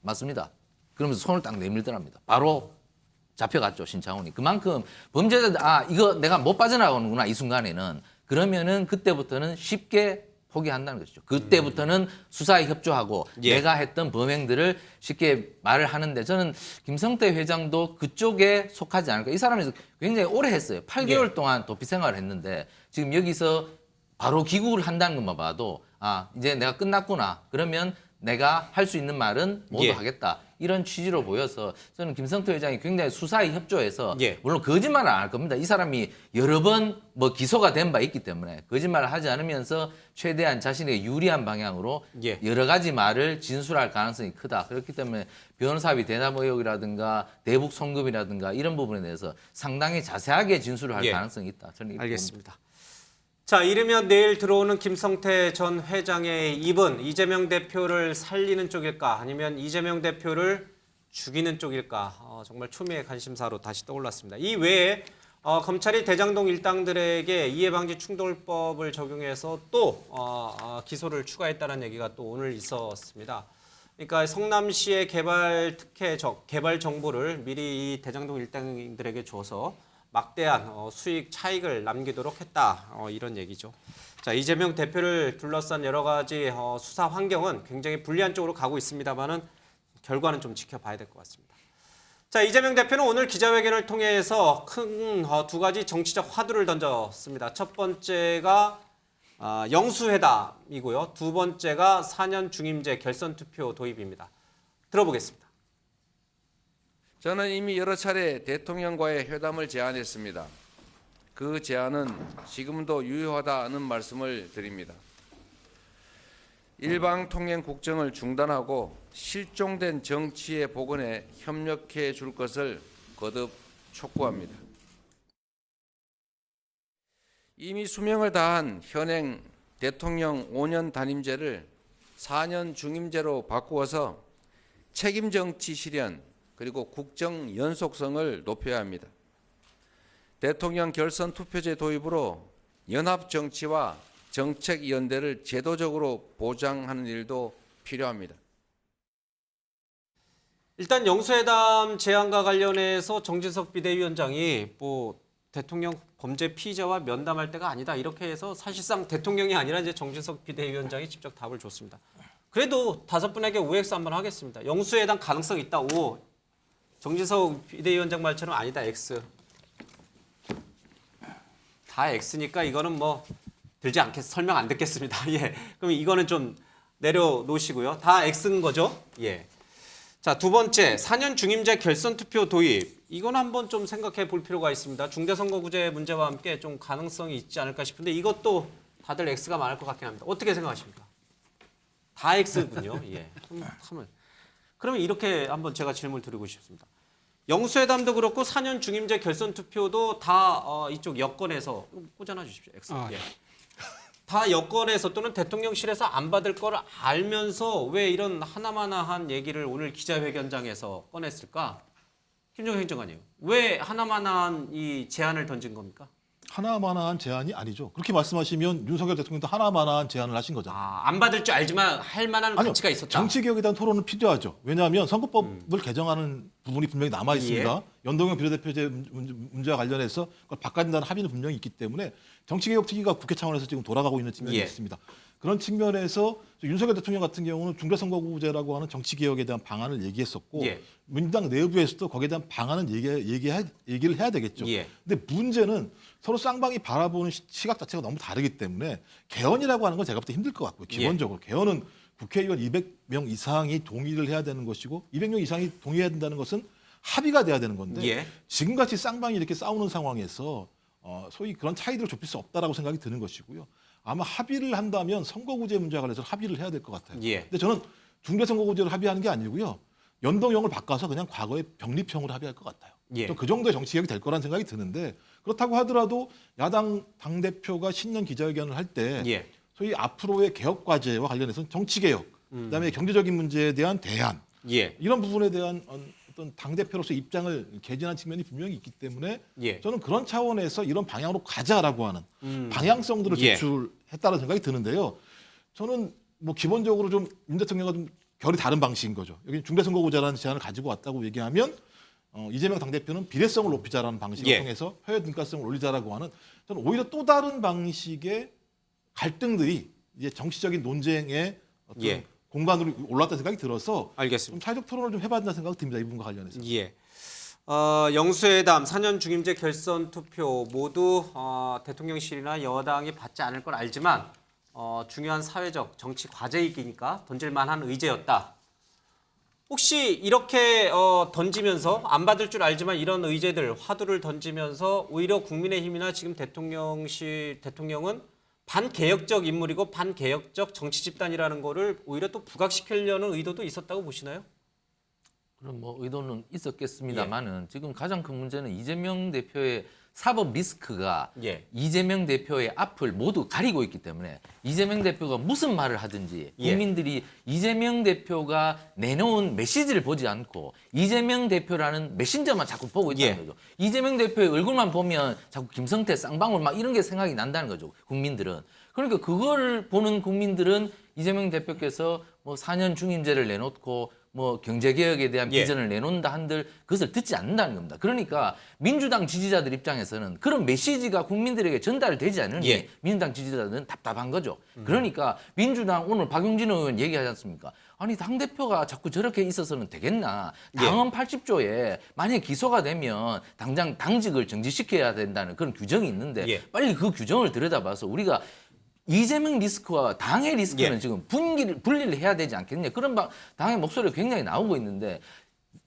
Speaker 12: 맞습니다. 그러면서 손을 딱 내밀더랍니다. 바로 잡혀갔죠, 신창원이. 그만큼 범죄자들 이거 내가 못 빠져나가는구나 이 순간에는. 그러면은 그때부터는 쉽게 포기한다는 것이죠. 그때부터는 수사에 협조하고
Speaker 1: 예.
Speaker 12: 내가 했던 범행들을 쉽게 말을 하는데 저는 김성태 회장도 그쪽에 속하지 않을까. 이 사람이 굉장히 오래 했어요. 8개월
Speaker 1: 예.
Speaker 12: 동안 도피 생활을 했는데 지금 여기서 바로 귀국을 한다는 것만 봐도 이제 내가 끝났구나. 그러면 내가 할 수 있는 말은 모두
Speaker 1: 예.
Speaker 12: 하겠다. 이런 취지로 보여서 저는 김성태 회장이 굉장히 수사에 협조해서
Speaker 1: 예.
Speaker 12: 물론 거짓말을 안 할 겁니다. 이 사람이 여러 번 기소가 된 바 있기 때문에 거짓말을 하지 않으면서 최대한 자신에게 유리한 방향으로
Speaker 1: 예.
Speaker 12: 여러 가지 말을 진술할 가능성이 크다. 그렇기 때문에 변호사비 대납 의혹이라든가 대북 송금이라든가 이런 부분에 대해서 상당히 자세하게 진술을 할
Speaker 1: 예.
Speaker 12: 가능성이 있다. 저는 이렇게
Speaker 1: 알겠습니다. 자, 이르면 내일 들어오는 김성태 전 회장의 입은 이재명 대표를 살리는 쪽일까 아니면 이재명 대표를 죽이는 쪽일까 정말 초미의 관심사로 다시 떠올랐습니다. 이 외에 검찰이 대장동 일당들에게 이해방지 충돌법을 적용해서 또 기소를 추가했다는 얘기가 또 오늘 있었습니다. 그러니까 성남시의 개발 정보를 미리 이 대장동 일당들에게 줘서 막대한 수익 차익을 남기도록 했다. 이런 얘기죠. 자, 이재명 대표를 둘러싼 여러 가지 수사 환경은 굉장히 불리한 쪽으로 가고 있습니다만은 결과는 좀 지켜봐야 될 것 같습니다. 자, 이재명 대표는 오늘 기자회견을 통해서 큰 두 가지 정치적 화두를 던졌습니다. 첫 번째가 영수회담이고요. 두 번째가 4년 중임제 결선 투표 도입입니다. 들어보겠습니다.
Speaker 6: 저는 이미 여러 차례 대통령과의 회담을 제안했습니다. 그 제안은 지금도 유효하다는 말씀을 드립니다. 일방통행 국정을 중단하고 실종된 정치의 복원에 협력해 줄 것을 거듭 촉구합니다. 이미 수명을 다한 현행 대통령 5년 단임제를 4년 중임제로 바꾸어서 책임 정치 실현 그리고 국정 연속성을 높여야 합니다. 대통령 결선 투표제 도입으로 연합 정치와 정책 연대를 제도적으로 보장하는 일도 필요합니다.
Speaker 1: 일단 영수회담 제안과 관련해서 정진석 비대위원장이 뭐 대통령 범죄 피의자와 면담할 때가 아니다 이렇게 해서 사실상 대통령이 아니라 이제 정진석 비대위원장이 직접 답을 줬습니다. 그래도 5분에게 OX 한번 하겠습니다. 영수회담 가능성 있다 O. 정진석 비대위원장 말처럼 아니다 X. 다 X니까 이거는 뭐 들지 않겠 설명 안 듣겠습니다. 예. 그럼 이거는 좀 내려놓으시고요. 다 X인 거죠? 예. 자, 두 번째, 4년 중임제 결선 투표 도입. 이건 한번 좀 생각해 볼 필요가 있습니다. 중대선거구제 문제와 함께 좀 가능성이 있지 않을까 싶은데 이것도 다들 X가 많을 것 같긴 합니다. 어떻게 생각하십니까? 다 X군요. 예. 그러면 이렇게 한번 제가 질문을 드리고 싶습니다. 영수회담도 그렇고 4년 중임제 결선 투표도 다 이쪽 여권에서 꽂아놔 주십시오. X. 예. 다 여권에서 또는 대통령실에서 안 받을 걸 알면서 왜 이런 하나마나한 얘기를 오늘 기자회견장에서 꺼냈을까? 김종현 행정관님, 왜 하나마나한 이 제안을 던진 겁니까?
Speaker 13: 하나마나한 제안이 아니죠. 그렇게 말씀하시면 윤석열 대통령도 하나마나한 제안을 하신 거잖아요.
Speaker 1: 안 받을 줄 알지만 할 만한 가치가 있었다.
Speaker 13: 정치개혁에 대한 토론은 필요하죠. 왜냐하면 선거법을 개정하는 부분이 분명히 남아 있습니다.
Speaker 1: 예.
Speaker 13: 연동형 비례대표제 문제와 관련해서 그걸 바꿔야 된다는 합의는 분명히 있기 때문에 정치개혁 특위가 국회 차원에서 지금 돌아가고 있는 측면이
Speaker 1: 예.
Speaker 13: 있습니다. 그런 측면에서 윤석열 대통령 같은 경우는 중대선거구제라고 하는 정치개혁에 대한 방안을 얘기했었고
Speaker 1: 예.
Speaker 13: 민주당 내부에서도 거기에 대한 방안은 얘기를 해야 되겠죠.
Speaker 1: 예.
Speaker 13: 근데 문제는 서로 쌍방이 바라보는 시각 자체가 너무 다르기 때문에 개헌이라고 하는 건 제가 볼 때 힘들 것 같고요. 기본적으로 개헌은 국회의원 200명 이상이 동의를 해야 되는 것이고 200명 이상이 동의해야 된다는 것은 합의가 돼야 되는 건데
Speaker 1: 예.
Speaker 13: 지금같이 쌍방이 이렇게 싸우는 상황에서 소위 그런 차이들을 좁힐 수 없다라고 생각이 드는 것이고요. 아마 합의를 한다면 선거구제 문제와 관련해서 합의를 해야 될 것 같아요.
Speaker 1: 예.
Speaker 13: 근데 저는 중대선거구제를 합의하는 게 아니고요. 연동형을 바꿔서 그냥 과거의 병립형으로 합의할 것 같아요.
Speaker 1: 예.
Speaker 13: 그 정도의 정치개혁이 될 거라는 생각이 드는데 그렇다고 하더라도 야당 당대표가 신년 기자회견을 할 때
Speaker 1: 예.
Speaker 13: 소위 앞으로의 개혁 과제와 관련해서는 정치개혁, 그다음에 경제적인 문제에 대한 대안
Speaker 1: 예.
Speaker 13: 이런 부분에 대한 어떤 당대표로서 입장을 개진한 측면이 분명히 있기 때문에
Speaker 1: 예.
Speaker 13: 저는 그런 차원에서 이런 방향으로 가자라고 하는 방향성들을
Speaker 1: 예.
Speaker 13: 제출했다는 생각이 드는데요. 저는 뭐 기본적으로 좀 윤 대통령과 좀 결이 다른 방식인 거죠. 여기 중대선거구제라는 제안을 가지고 왔다고 얘기하면 이재명 당대표는 비례성을 높이자라는 방식을
Speaker 1: 예.
Speaker 13: 통해서 표의 눈가성을 올리자라고 하는 저는 오히려 또 다른 방식의 갈등들이 이제 정치적인 논쟁의 어떤
Speaker 1: 예.
Speaker 13: 공간으로 올랐다는 생각이 들어서
Speaker 1: 알겠습니다.
Speaker 13: 좀 사회적 토론을 좀 해봐야 된다는 생각이 듭니다. 이 부분과 관련해서.
Speaker 1: 예. 영수회담 4년 중임제 결선 투표 모두 대통령실이나 여당이 받지 않을 걸 알지만 중요한 사회적 정치 과제이기니까 던질 만한 의제였다. 혹시 이렇게 던지면서 안 받을 줄 알지만 이런 의제들 화두를 던지면서 오히려 국민의힘이나 지금 대통령은 반개혁적 인물이고 반개혁적 정치 집단이라는 거를 오히려 또 부각시키려는 의도도 있었다고 보시나요?
Speaker 12: 그럼 뭐 의도는 있었겠습니다만은 지금 가장 큰 문제는 이재명 대표의 사법 리스크가
Speaker 1: 예.
Speaker 12: 이재명 대표의 앞을 모두 가리고 있기 때문에 이재명 대표가 무슨 말을 하든지 국민들이 이재명 대표가 내놓은 메시지를 보지 않고 이재명 대표라는 메신저만 자꾸 보고 있다는 거죠. 이재명 대표의 얼굴만 보면 자꾸 김성태, 쌍방울 막 이런 게 생각이 난다는 거죠. 국민들은. 그러니까 그걸 보는 국민들은 이재명 대표께서 뭐 4년 중임제를 내놓고 뭐 경제개혁에 대한 비전을 내놓는다 한들 그것을 듣지 않는다는 겁니다. 그러니까 민주당 지지자들 입장에서는 그런 메시지가 국민들에게 전달되지 않으니 민주당 지지자들은 답답한 거죠. 그러니까 민주당 오늘 박용진 의원 얘기하지 않습니까? 아니 당대표가 자꾸 저렇게 있어서는 되겠나. 당헌 80조에 만약에 기소가 되면 당장 당직을 정지시켜야 된다는 그런 규정이 있는데 빨리 그 규정을 들여다봐서 우리가 이재명 리스크와 당의 리스크는 지금 분리를 해야 되지 않겠느냐. 그런 당의 목소리가 굉장히 나오고 있는데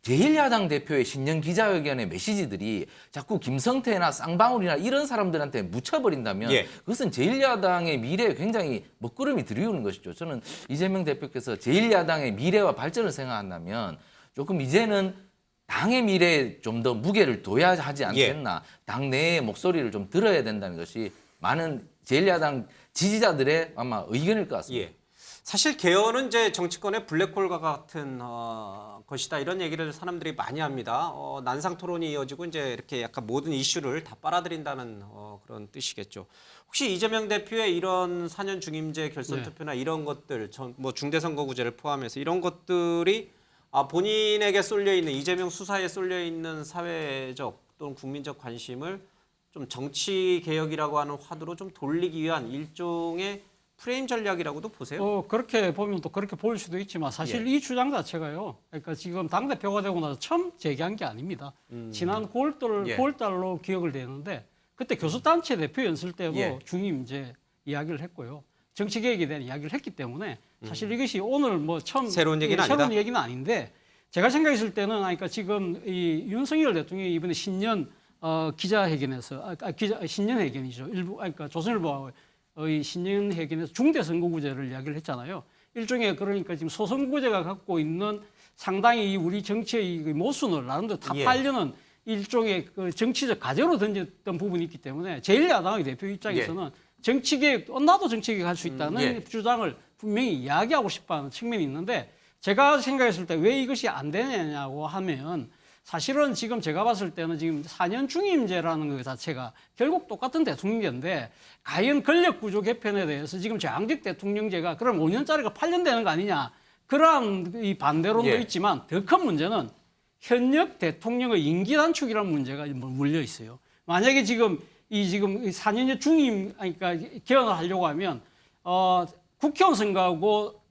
Speaker 12: 제1야당 대표의 신년 기자회견의 메시지들이 자꾸 김성태나 쌍방울이나 이런 사람들한테 묻혀버린다면
Speaker 1: 예.
Speaker 12: 그것은 제1야당의 미래에 굉장히 먹구름이 들이우는 것이죠. 저는 이재명 대표께서 제1야당의 미래와 발전을 생각한다면 조금 이제는 당의 미래에 좀 더 무게를 둬야 하지 않겠나. 당내의 목소리를 좀 들어야 된다는 것이 많은 제1야당 지지자들의 아마 의견일 것 같습니다.
Speaker 1: 예. 사실 개헌은 이제 정치권의 블랙홀과 같은 것이다 이런 얘기를 사람들이 많이 합니다. 난상 토론이 이어지고 이제 이렇게 약간 모든 이슈를 다 빨아들인다는 그런 뜻이겠죠. 혹시 이재명 대표의 이런 4년 중임제 결선 투표나 이런 것들, 뭐 중대선거구제를 포함해서 이런 것들이 본인에게 쏠려 있는 이재명 수사에 쏠려 있는 사회적 또는 국민적 관심을 좀 정치 개혁이라고 하는 화두로 좀 돌리기 위한 일종의 프레임 전략이라고도 보세요?
Speaker 10: 그렇게 보면 또 그렇게 보일 수도 있지만 사실 이 주장 자체가요. 그러니까 지금 당대표가 되고 나서 처음 제기한 게 아닙니다. 지난 9월달로 기억을 되는데 그때 교수단체 대표 연설 때도 중임제 이야기를 했고요. 정치개혁에 대한 이야기를 했기 때문에 사실 이것이 오늘 뭐 처음
Speaker 1: 새로운 얘기는
Speaker 10: 새로운
Speaker 1: 아니다.
Speaker 10: 얘기는 아닌데 제가 생각했을 때는 그러니까 지금 이 윤석열 대통령이 이번에 신년 기자회견에서 신년 회견이죠. 그러니까 조선일보의 신년 회견에서 중대선거구제를 이야기를 했잖아요. 일종의 그러니까 지금 소선거구제가 갖고 있는 상당히 우리 정치의 모순을 나름대로 타파하려는 일종의 그 정치적 과제로 던졌던 부분이 있기 때문에 제1야당의 대표 입장에서는 정치개혁, 나도 정치개혁 할 수 있다는 주장을 분명히 이야기하고 싶어하는 측면이 있는데 제가 생각했을 때 왜 이것이 안 되느냐고 하면 사실은 지금 제가 봤을 때는 지금 4년 중임제라는 것 자체가 결국 똑같은 대통령제인데 과연 권력구조 개편에 대해서 지금 제왕적 대통령제가 그럼 5년짜리가 8년 되는 거 아니냐 그러한 이 반대론도 있지만 더 큰 문제는 현역 대통령의 임기 단축이라는 문제가 물려 있어요. 만약에 지금 4년제 중임 그러니까 개헌을 하려고 하면 국회의원 선거하고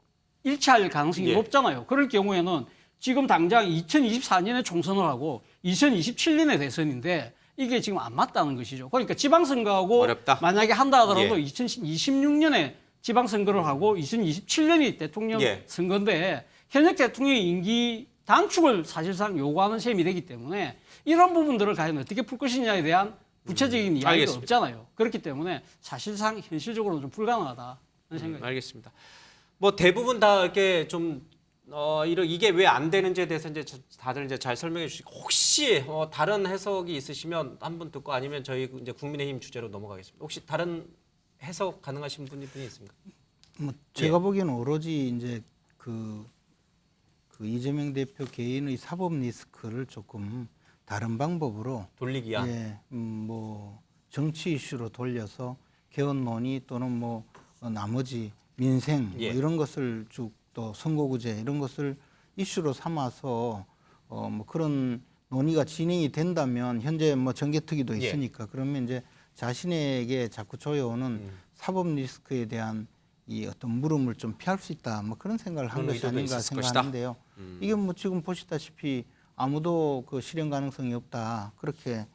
Speaker 10: 일치할 가능성이 높잖아요. 그럴 경우에는 지금 당장 2024년에 총선을 하고 2027년에 대선인데 이게 지금 안 맞다는 것이죠. 그러니까 지방선거하고
Speaker 1: 어렵다.
Speaker 10: 만약에 한다 하더라도 2026년에 지방선거를 하고 2027년이 대통령 선거인데 현역 대통령의 임기 단축을 사실상 요구하는 셈이 되기 때문에 이런 부분들을 과연 어떻게 풀 것이냐에 대한 구체적인 이야기가 없잖아요. 그렇기 때문에 사실상 현실적으로는 좀 불가능하다는 생각이
Speaker 1: 알겠습니다. 뭐 대부분 다 이렇게 좀 이게 왜 안 되는지에 대해서 이제 다들 이제 잘 설명해 주시고 혹시 다른 해석이 있으시면 한번 듣고 아니면 저희 이제 국민의힘 주제로 넘어가겠습니다. 혹시 다른 해석 가능하신 분이 있습니까?
Speaker 9: 뭐 제가 보기에는 오로지 이제 그 이재명 대표 개인의 사법 리스크를 조금 다른 방법으로
Speaker 1: 돌리기 위한
Speaker 9: 뭐 정치 이슈로 돌려서 개헌 논의 또는 뭐 나머지 민생 뭐 이런 것을 쭉 또 선거구제 이런 것을 이슈로 삼아서 뭐 그런 논의가 진행이 된다면 현재 뭐 정개특위도 있으니까 그러면 이제 자신에게 자꾸 조여오는 사법 리스크에 대한 이 어떤 물음을 좀 피할 수 있다 뭐 그런 생각을 한 것이 아닌가 생각하는데요. 이게 뭐 지금 보시다시피 아무도 그 실현 가능성이 없다 그렇게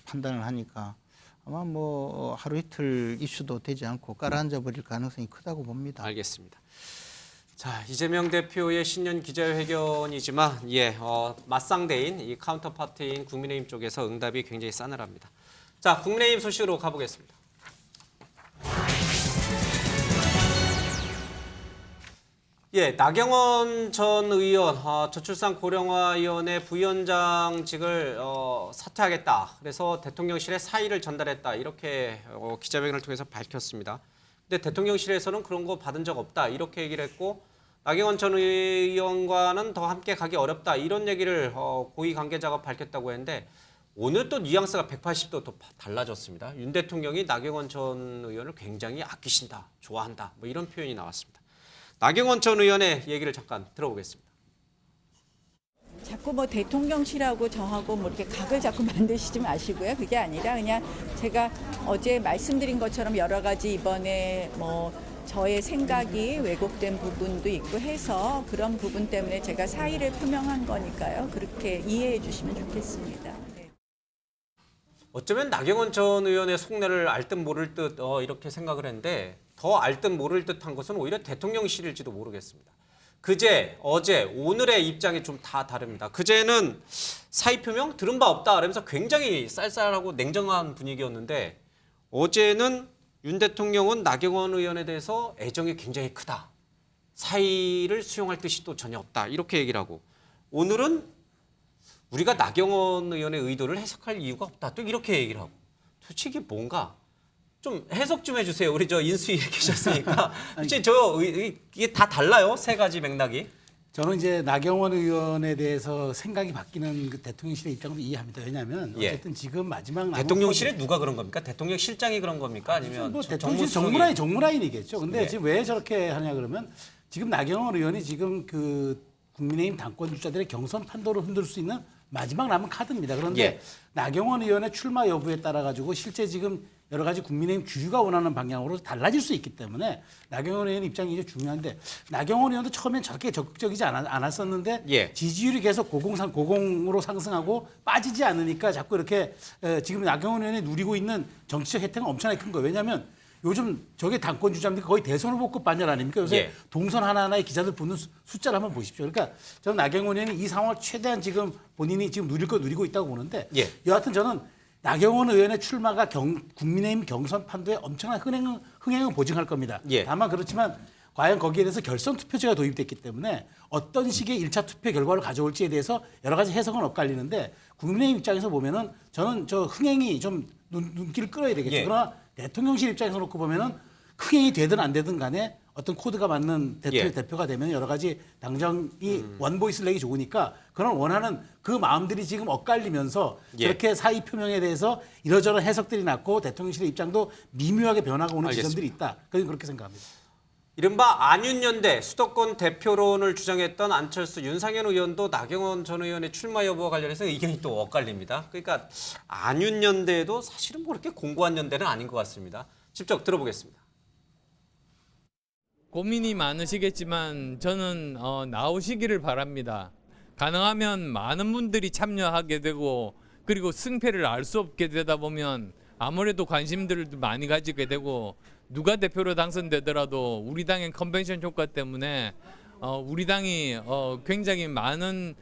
Speaker 9: 판단을 하니까 아마 뭐 하루 이틀 이슈도 되지 않고 깔아앉아 버릴 가능성이 크다고 봅니다.
Speaker 1: 알겠습니다. 자, 이재명 대표의 신년 기자회견이지만 맞상대인 이 카운터파트인 국민의힘 쪽에서 응답이 굉장히 싸늘합니다. 자, 국민의힘 소식으로 가보겠습니다. 나경원 전 의원 저출산 고령화위원회 부위원장직을 사퇴하겠다. 그래서 대통령실에 사의를 전달했다. 이렇게 기자회견을 통해서 밝혔습니다. 근데 대통령실에서는 그런 거 받은 적 없다. 이렇게 얘기를 했고 나경원 전 의원과는 더 함께 가기 어렵다. 이런 얘기를 고위 관계자가 밝혔다고 했는데 오늘 또 뉘앙스가 180도 또 달라졌습니다. 윤 대통령이 나경원 전 의원을 굉장히 아끼신다. 좋아한다. 뭐 이런 표현이 나왔습니다. 나경원 전 의원의 얘기를 잠깐 들어보겠습니다.
Speaker 14: 자꾸 뭐 대통령실하고 저하고 뭐 이렇게 각을 자꾸 만드시지 마시고요. 그게 아니라 그냥 제가 어제 말씀드린 것처럼 여러 가지 이번에 뭐 저의 생각이 왜곡된 부분도 있고 해서 그런 부분 때문에 제가 사의를 표명한 거니까요. 그렇게 이해해 주시면 좋겠습니다.
Speaker 1: 어쩌면 나경원 전 의원의 속내를 알 듯 모를 듯 이렇게 생각을 했는데 더 알 듯 모를 듯한 것은 오히려 대통령실일지도 모르겠습니다. 그제, 어제, 오늘의 입장이 좀 다 다릅니다. 그제는 사의 표명 들은 바 없다 그러면서 굉장히 쌀쌀하고 냉정한 분위기였는데 어제는 윤 대통령은 나경원 의원에 대해서 애정이 굉장히 크다. 사의를 수용할 뜻이 또 전혀 없다. 이렇게 얘기를 하고 오늘은 우리가 나경원 의원의 의도를 해석할 이유가 없다. 또 이렇게 얘기를 하고 도대체 이게 뭔가 좀 해석 좀 해주세요. 우리 저 인수위에 계셨으니까. 혹시 이게 다 달라요? 세 가지 맥락이.
Speaker 11: 저는 이제 나경원 의원에 대해서 생각이 바뀌는 그 대통령실의 입장도 이해합니다. 왜냐하면 어쨌든 지금 마지막
Speaker 1: 대통령실에 누가 그런 겁니까? 대통령실장이 그런 겁니까? 아니면
Speaker 11: 뭐 대통령실 정무라인이겠죠. 근데 지금 왜 저렇게 하냐 그러면 지금 나경원 의원이 지금 그 국민의힘 당권 주자들의 경선 판도를 흔들 수 있는 마지막 남은 카드입니다. 그런데 나경원 의원의 출마 여부에 따라 가지고 실제 지금 여러 가지 국민의힘 주류가 원하는 방향으로 달라질 수 있기 때문에 나경원 의원 입장이 이제 중요한데 나경원 의원도 처음엔 저렇게 적극적이지 않았었는데 지지율이 계속 고공으로 상승하고 빠지지 않으니까 자꾸 이렇게 지금 나경원 의원이 누리고 있는 정치적 혜택은 엄청나게 큰 거예요. 왜냐하면 요즘 저게 당권 주자인데 거의 대선 후보급 반열 아닙니까? 요새 동선 하나하나에 기자들 붙는 숫자를 한번 보십시오. 그러니까 저는 나경원 의원이 이 상황을 최대한 지금 본인이 지금 누리고 있다고 보는데 여하튼 저는 나경원 의원의 출마가 국민의힘 경선 판도에 엄청난 흥행을 보증할 겁니다. 다만 그렇지만 과연 거기에 대해서 결선 투표제가 도입됐기 때문에 어떤 식의 1차 투표 결과를 가져올지에 대해서 여러 가지 해석은 엇갈리는데 국민의힘 입장에서 보면은 저는 저 흥행이 좀 눈길을 끌어야 되겠죠. 그러나 대통령실 입장에서 놓고 보면은 흥행이 되든 안 되든 간에 어떤 코드가 맞는 대표가 되면 여러 가지 당정이 원보이스를 내기 좋으니까 그런 원하는 그 마음들이 지금 엇갈리면서 저렇게 사의 표명에 대해서 이러저런 해석들이 났고 대통령실의 입장도 미묘하게 변화가 오는 지점들이 있다. 그렇게 생각합니다.
Speaker 1: 이른바 안윤연대 수도권 대표론을 주장했던 안철수, 윤상현 의원도 나경원 전 의원의 출마 여부와 관련해서 의견이 또 엇갈립니다. 그러니까 안윤연대도 사실은 뭐 그렇게 공고한 연대는 아닌 것 같습니다. 직접 들어보겠습니다.
Speaker 15: 고민이 많으시겠지만 저는 나오시기를 바랍니다. 가능하면 많은 분들이 참여하게 되고 그리고 승패를 알 수 없게 되다 보면 아무래도 관심들을 많이 가지게 되고 누가 대표로 당선되더라도 우리 당의 컨벤션 효과 때문에 우리 당이 굉장히 많은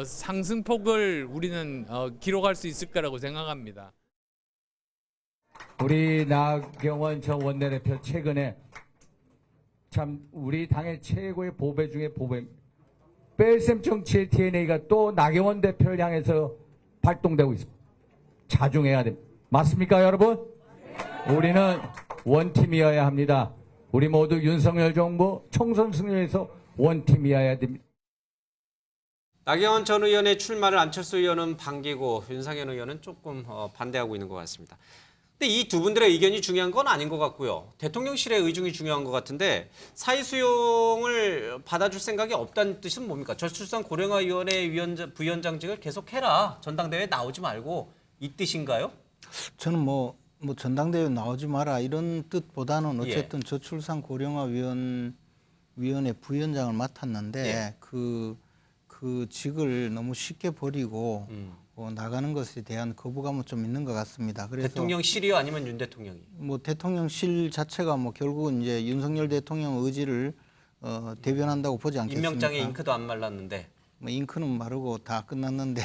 Speaker 15: 상승폭을 우리는 기록할 수 있을 거라고 생각합니다.
Speaker 16: 우리 나경원 전 원내대표 최근에 참 우리 당의 최고의 보배 중에 보배. 뺄셈 정치의 DNA가 또 나경원 대표를 향해서 발동되고 있습니다. 자중해야 됩니다. 맞습니까, 여러분? 우리는 원팀이어야 합니다. 우리 모두 윤석열 정부 총선 승리에서 원팀이어야 됩니다.
Speaker 1: 나경원 전 의원의 출마를 안철수 의원은 반기고 윤상현 의원은 조금 반대하고 있는 것 같습니다. 근데 이 두 분들의 의견이 중요한 건 아닌 것 같고요. 대통령실의 의중이 중요한 것 같은데 사의 수용을 받아줄 생각이 없다는 뜻은 뭡니까? 저출산 고령화위원회 부위원장직을 계속해라. 전당대회에 나오지 말고 이 뜻인가요?
Speaker 9: 저는 뭐 전당대회 나오지 마라 이런 뜻보다는 어쨌든 저출산 고령화위원회 부위원장을 맡았는데 그 직을 너무 쉽게 버리고 나가는 것에 대한 거부감은 좀 있는 것 같습니다. 그래서
Speaker 1: 대통령실이요, 아니면 윤 대통령이?
Speaker 9: 뭐 대통령실 자체가 뭐 결국은 이제 윤석열 대통령 의지를 대변한다고 보지 않겠습니까?
Speaker 1: 임명장에 잉크도 안 말랐는데.
Speaker 9: 뭐 잉크는 마르고 다 끝났는데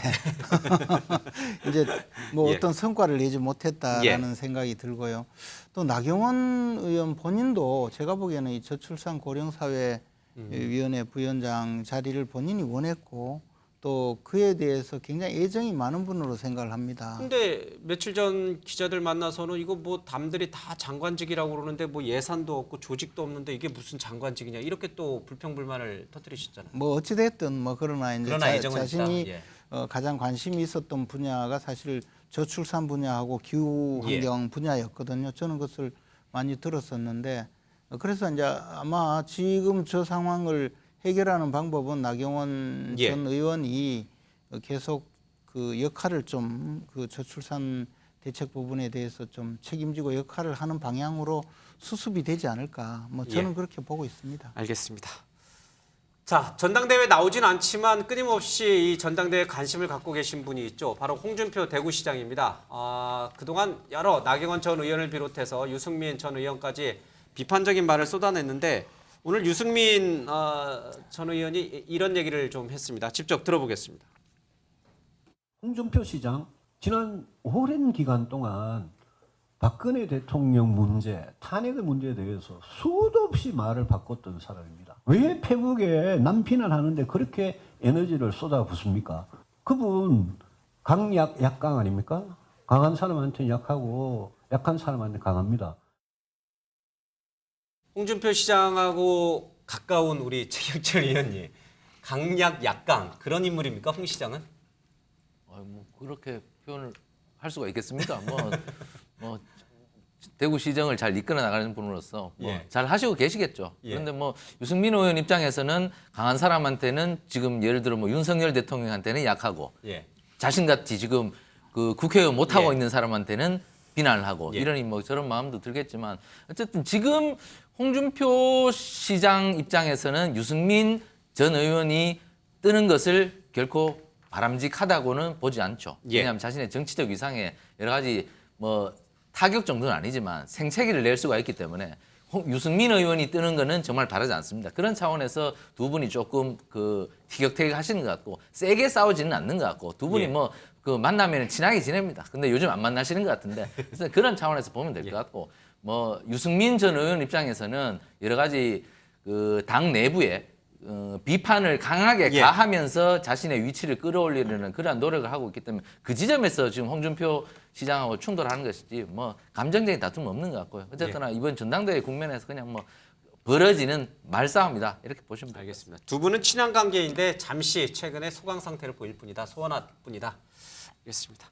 Speaker 9: 이제 뭐 어떤 성과를 내지 못했다라는 생각이 들고요. 또 나경원 의원 본인도 제가 보기에는 이 저출산 고령사회위원회 부위원장 자리를 본인이 원했고 또 그에 대해서 굉장히 애정이 많은 분으로 생각을 합니다.
Speaker 1: 근데 며칠 전 기자들 만나서는 이거 뭐 남들이 다 장관직이라고 그러는데 뭐 예산도 없고 조직도 없는데 이게 무슨 장관직이냐 이렇게 또 불평불만을 터뜨리셨잖아요.
Speaker 9: 뭐 어찌 됐든 뭐 그러나 이제 자신이 가장 관심이 있었던 분야가 사실 저출산 분야하고 기후 환경 분야였거든요. 저는 그것을 많이 들었었는데 그래서 이제 아마 지금 저 상황을 해결하는 방법은 나경원 전 의원이 계속 그 역할을 좀 그 저출산 대책 부분에 대해서 좀 책임지고 역할을 하는 방향으로 수습이 되지 않을까. 뭐 저는 그렇게 보고 있습니다.
Speaker 1: 알겠습니다. 자, 전당대회 나오진 않지만 끊임없이 이 전당대회 관심을 갖고 계신 분이 있죠. 바로 홍준표 대구시장입니다. 그동안 여러 나경원 전 의원을 비롯해서 유승민 전 의원까지 비판적인 말을 쏟아냈는데 오늘 유승민 전 의원이 이런 얘기를 좀 했습니다. 직접 들어보겠습니다.
Speaker 17: 홍준표 시장 지난 오랜 기간 동안 박근혜 대통령 문제, 탄핵의 문제에 대해서 수도 없이 말을 바꿨던 사람입니다. 왜 페북에 남 비난하는데 그렇게 에너지를 쏟아붓습니까? 그분 강약 약강 아닙니까? 강한 사람한테는 약하고 약한 사람한테는 강합니다.
Speaker 1: 홍준표 시장하고 가까운 우리 최경철 의원님, 강약 약강 그런 인물입니까? 홍 시장은?
Speaker 6: 뭐 그렇게 표현을 할 수가 있겠습니까? 뭐 대구 시정을 잘 이끌어 나가는 분으로서 잘 하시고 계시겠죠. 그런데 뭐 유승민 의원 입장에서는 강한 사람한테는 지금 예를 들어 뭐 윤석열 대통령한테는 약하고 자신같이 지금 그 국회의원 못 하고 있는 사람한테는 비난을 하고 이러니 뭐 저런 마음도 들겠지만 어쨌든 지금 홍준표 시장 입장에서는 유승민 전 의원이 뜨는 것을 결코 바람직하다고는 보지 않죠. 왜냐하면 자신의 정치적 위상에 여러 가지 뭐 타격 정도는 아니지만 생채기를 낼 수가 있기 때문에 유승민 의원이 뜨는 거는 정말 바라지 않습니다. 그런 차원에서 두 분이 조금 그 티격태격 하시는 것 같고 세게 싸우지는 않는 것 같고 두 분이 뭐 그 만나면 친하게 지냅니다. 근데 요즘 안 만나시는 것 같은데 그래서 그런 차원에서 보면 될 것 같고 뭐 유승민 전 의원 입장에서는 여러 가지 그 당 내부에 비판을 강하게 가하면서 자신의 위치를 끌어올리려는 그러한 노력을 하고 있기 때문에 그 지점에서 지금 홍준표 시장하고 충돌하는 것이지 뭐 감정적인 다툼은 없는 것 같고요. 어쨌거나 이번 전당대회 국면에서 그냥 뭐 벌어지는 말싸움이다 이렇게 보시면
Speaker 1: 알겠습니다. 두 분은 친한 관계인데 잠시 최근에 소강 상태를 보일 뿐이다. 소원할 뿐이다. 알겠습니다.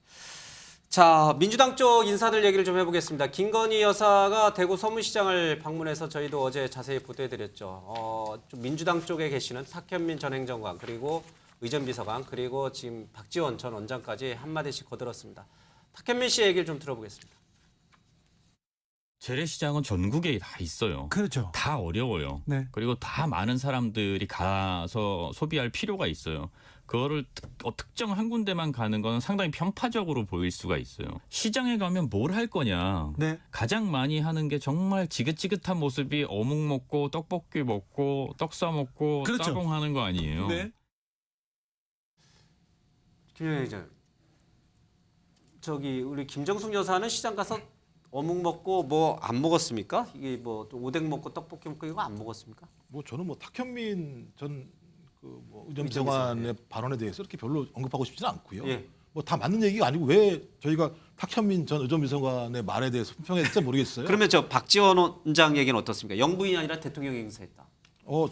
Speaker 1: 자, 민주당 쪽 인사들 얘기를 좀 해보겠습니다. 김건희 여사가 대구 서문시장을 방문해서 저희도 어제 자세히 보도해드렸죠. 좀 민주당 쪽에 계시는 탁현민 전 행정관 그리고 의전비서관 그리고 지금 박지원 전 원장까지 한마디씩 거들었습니다. 탁현민 씨 얘기를 좀 들어보겠습니다.
Speaker 18: 재래시장은 전국에 다 있어요.
Speaker 19: 그렇죠.
Speaker 18: 다 어려워요.
Speaker 19: 네.
Speaker 18: 그리고 다 많은 사람들이 가서 소비할 필요가 있어요. 그거를 특정 한 군데만 가는 건 상당히 편파적으로 보일 수가 있어요. 시장에 가면 뭘 할 거냐.
Speaker 19: 네.
Speaker 18: 가장 많이 하는 게 정말 지긋지긋한 모습이 어묵 먹고 떡볶이 먹고 떡 싸 먹고
Speaker 19: 그렇죠.
Speaker 18: 따봉하는 거 아니에요.
Speaker 19: 네.
Speaker 1: 김영희 기자, 저기 우리 김정숙 여사는 시장 가서 어묵 먹고 뭐 안 먹었습니까? 이게 뭐 오뎅 먹고 떡볶이 먹고 이거 안 먹었습니까?
Speaker 13: 뭐 저는 뭐 탁현민 전 뭐 의전비서관의 발언에 대해서 이렇게 별로 언급하고 싶지는 않고요. 뭐 다 맞는 얘기가 아니고 왜 저희가 탁현민 전 의전비서관의 말에 대해서 품평했을지 모르겠어요.
Speaker 1: 그러면 저 박지원 원장 얘기는 어떻습니까? 영부인이 아니라 대통령이 행사했다.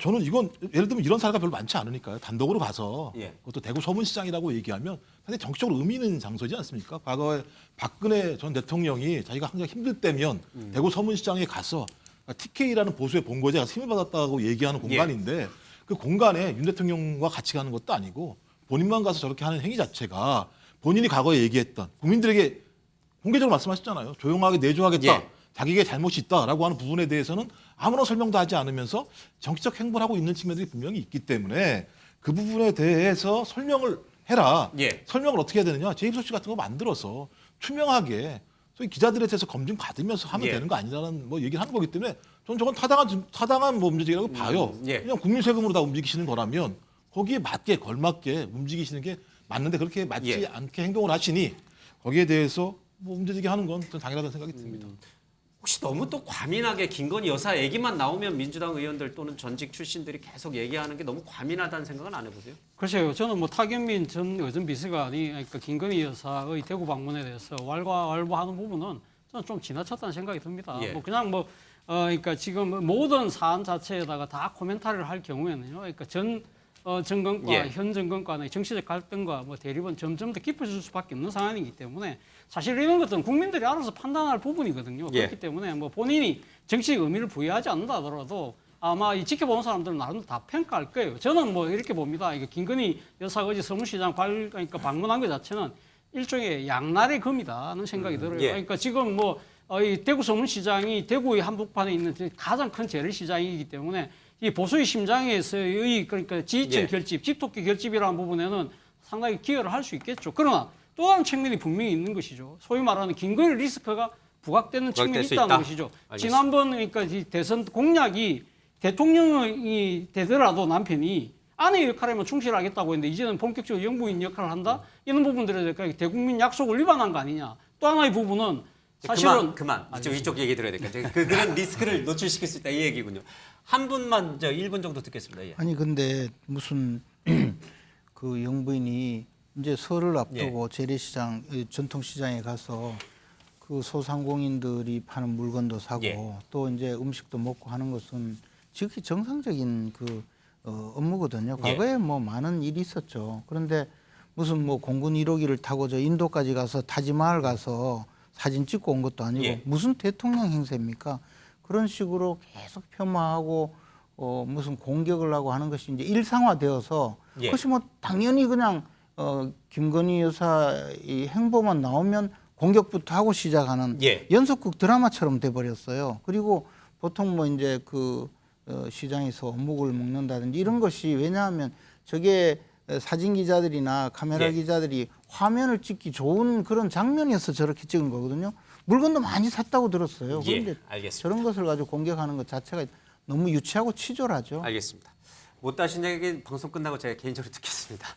Speaker 13: 저는 이건 예를 들면 이런 사례가 별로 많지 않으니까요. 단독으로 가서 그것도 대구 서문시장이라고 얘기하면 상당히 정치적으로 의미 있는 장소지 않습니까? 과거에 박근혜 전 대통령이 자기가 항상 힘들 때면 대구 서문시장에 가서 TK라는 보수의 본거지가 힘을 받았다고 얘기하는 공간인데 그 공간에 윤 대통령과 같이 가는 것도 아니고 본인만 가서 저렇게 하는 행위 자체가 본인이 과거에 얘기했던 국민들에게 공개적으로 말씀하셨잖아요. 조용하게 내조하겠다. 자기에게 잘못이 있다라고 하는 부분에 대해서는 아무런 설명도 하지 않으면서 정치적 행보를 하고 있는 측면들이 분명히 있기 때문에 그 부분에 대해서 설명을 해라. 설명을 어떻게 해야 되느냐. 제2소식 같은 거 만들어서 투명하게 소위 기자들에 대해서 검증 받으면서 하면 되는 거 아니라는 뭐 얘기를 하는 거기 때문에 저는 저건 타당한 뭐 문제라고 봐요. 그냥 국민 세금으로 다 움직이시는 거라면 거기에 맞게 걸맞게 움직이시는 게 맞는데 그렇게 맞지 않게 행동을 하시니 거기에 대해서 뭐 문제제기 하는 건 좀 당연하다는 생각이 듭니다.
Speaker 1: 혹시 너무 또 과민하게 김건희 여사 얘기만 나오면 민주당 의원들 또는 전직 출신들이 계속 얘기하는 게 너무 과민하다는 생각은 안 해보세요?
Speaker 10: 글쎄요. 저는 뭐 탁현민 전 의전비서관이 그러니까 김건희 여사의 대구 방문에 대해서 왈가왈부하는 부분은 저는 좀 지나쳤다는 생각이 듭니다. 뭐 그냥 뭐 그러니까 지금 모든 사안 자체에다가 다 코멘터리를 할 경우에는요. 그러니까 전 정권과 현 정권 간의 정치적 갈등과 뭐 대립은 점점 더 깊어질 수밖에 없는 상황이기 때문에 사실 이런 것들은 국민들이 알아서 판단할 부분이거든요. 그렇기 때문에 뭐 본인이 정치적 의미를 부여하지 않는다 하더라도 아마 이 지켜보는 사람들은 나름대로 다 평가할 거예요. 저는 뭐 이렇게 봅니다. 이게 김건희 여사가 어제 서문시장 그러니까 방문한 것 자체는 일종의 양날의 검이다는 생각이 들어요. 그러니까 지금 뭐 이 대구 서문시장이 대구의 한복판에 있는 가장 큰 재래시장이기 때문에 이 보수의 심장에서의 그러니까 지지층 결집, 집토끼 결집이라는 부분에는 상당히 기여를 할 수 있겠죠. 그러나 또 다른 측면이 분명히 있는 것이죠. 소위 말하는 김건희 리스크가 부각되는 측면이 있다는 것이죠.
Speaker 1: 알겠습니다.
Speaker 10: 지난번 그러니까 이 대선 공약이 대통령이 되더라도 남편이 아내의 역할에만 충실하겠다고 했는데 이제는 본격적으로 영부인 역할을 한다? 이런 부분들에 대해서 대국민 약속을 위반한 거 아니냐. 또 하나의 부분은 사실은
Speaker 1: 그만 이쪽 얘기 들어야 될까요? 그런 리스크를 노출시킬 수 있다 이 얘기군요. 한 분만 1분 정도 듣겠습니다. 예.
Speaker 9: 아니 근데 무슨 그 영부인이 이제 설을 앞두고 재래시장 전통시장에 가서 그 소상공인들이 파는 물건도 사고 또 이제 음식도 먹고 하는 것은 지극히 정상적인 그 업무거든요. 과거에 뭐 많은 일이 있었죠. 그런데 무슨 뭐 공군 1호기를 타고 저 인도까지 가서 타지마할 가서 사진 찍고 온 것도 아니고 무슨 대통령 행세입니까? 그런 식으로 계속 폄하하고 무슨 공격을 하고 하는 것이 이제 일상화되어서 그것이 뭐 당연히 그냥 김건희 여사의 행보만 나오면 공격부터 하고 시작하는 연속극 드라마처럼 돼버렸어요. 그리고 보통 뭐 이제 그 시장에서 어묵을 먹는다든지 이런 것이 왜냐하면 저게 사진 기자들이나 카메라 기자들이 화면을 찍기 좋은 그런 장면이어서 저렇게 찍은 거거든요. 물건도 많이 샀다고 들었어요. 그런데 저런 것을 가지고 공격하는 것 자체가 너무 유치하고 치졸하죠.
Speaker 1: 알겠습니다. 못다신 얘기 방송 끝나고 제가 개인적으로 듣겠습니다.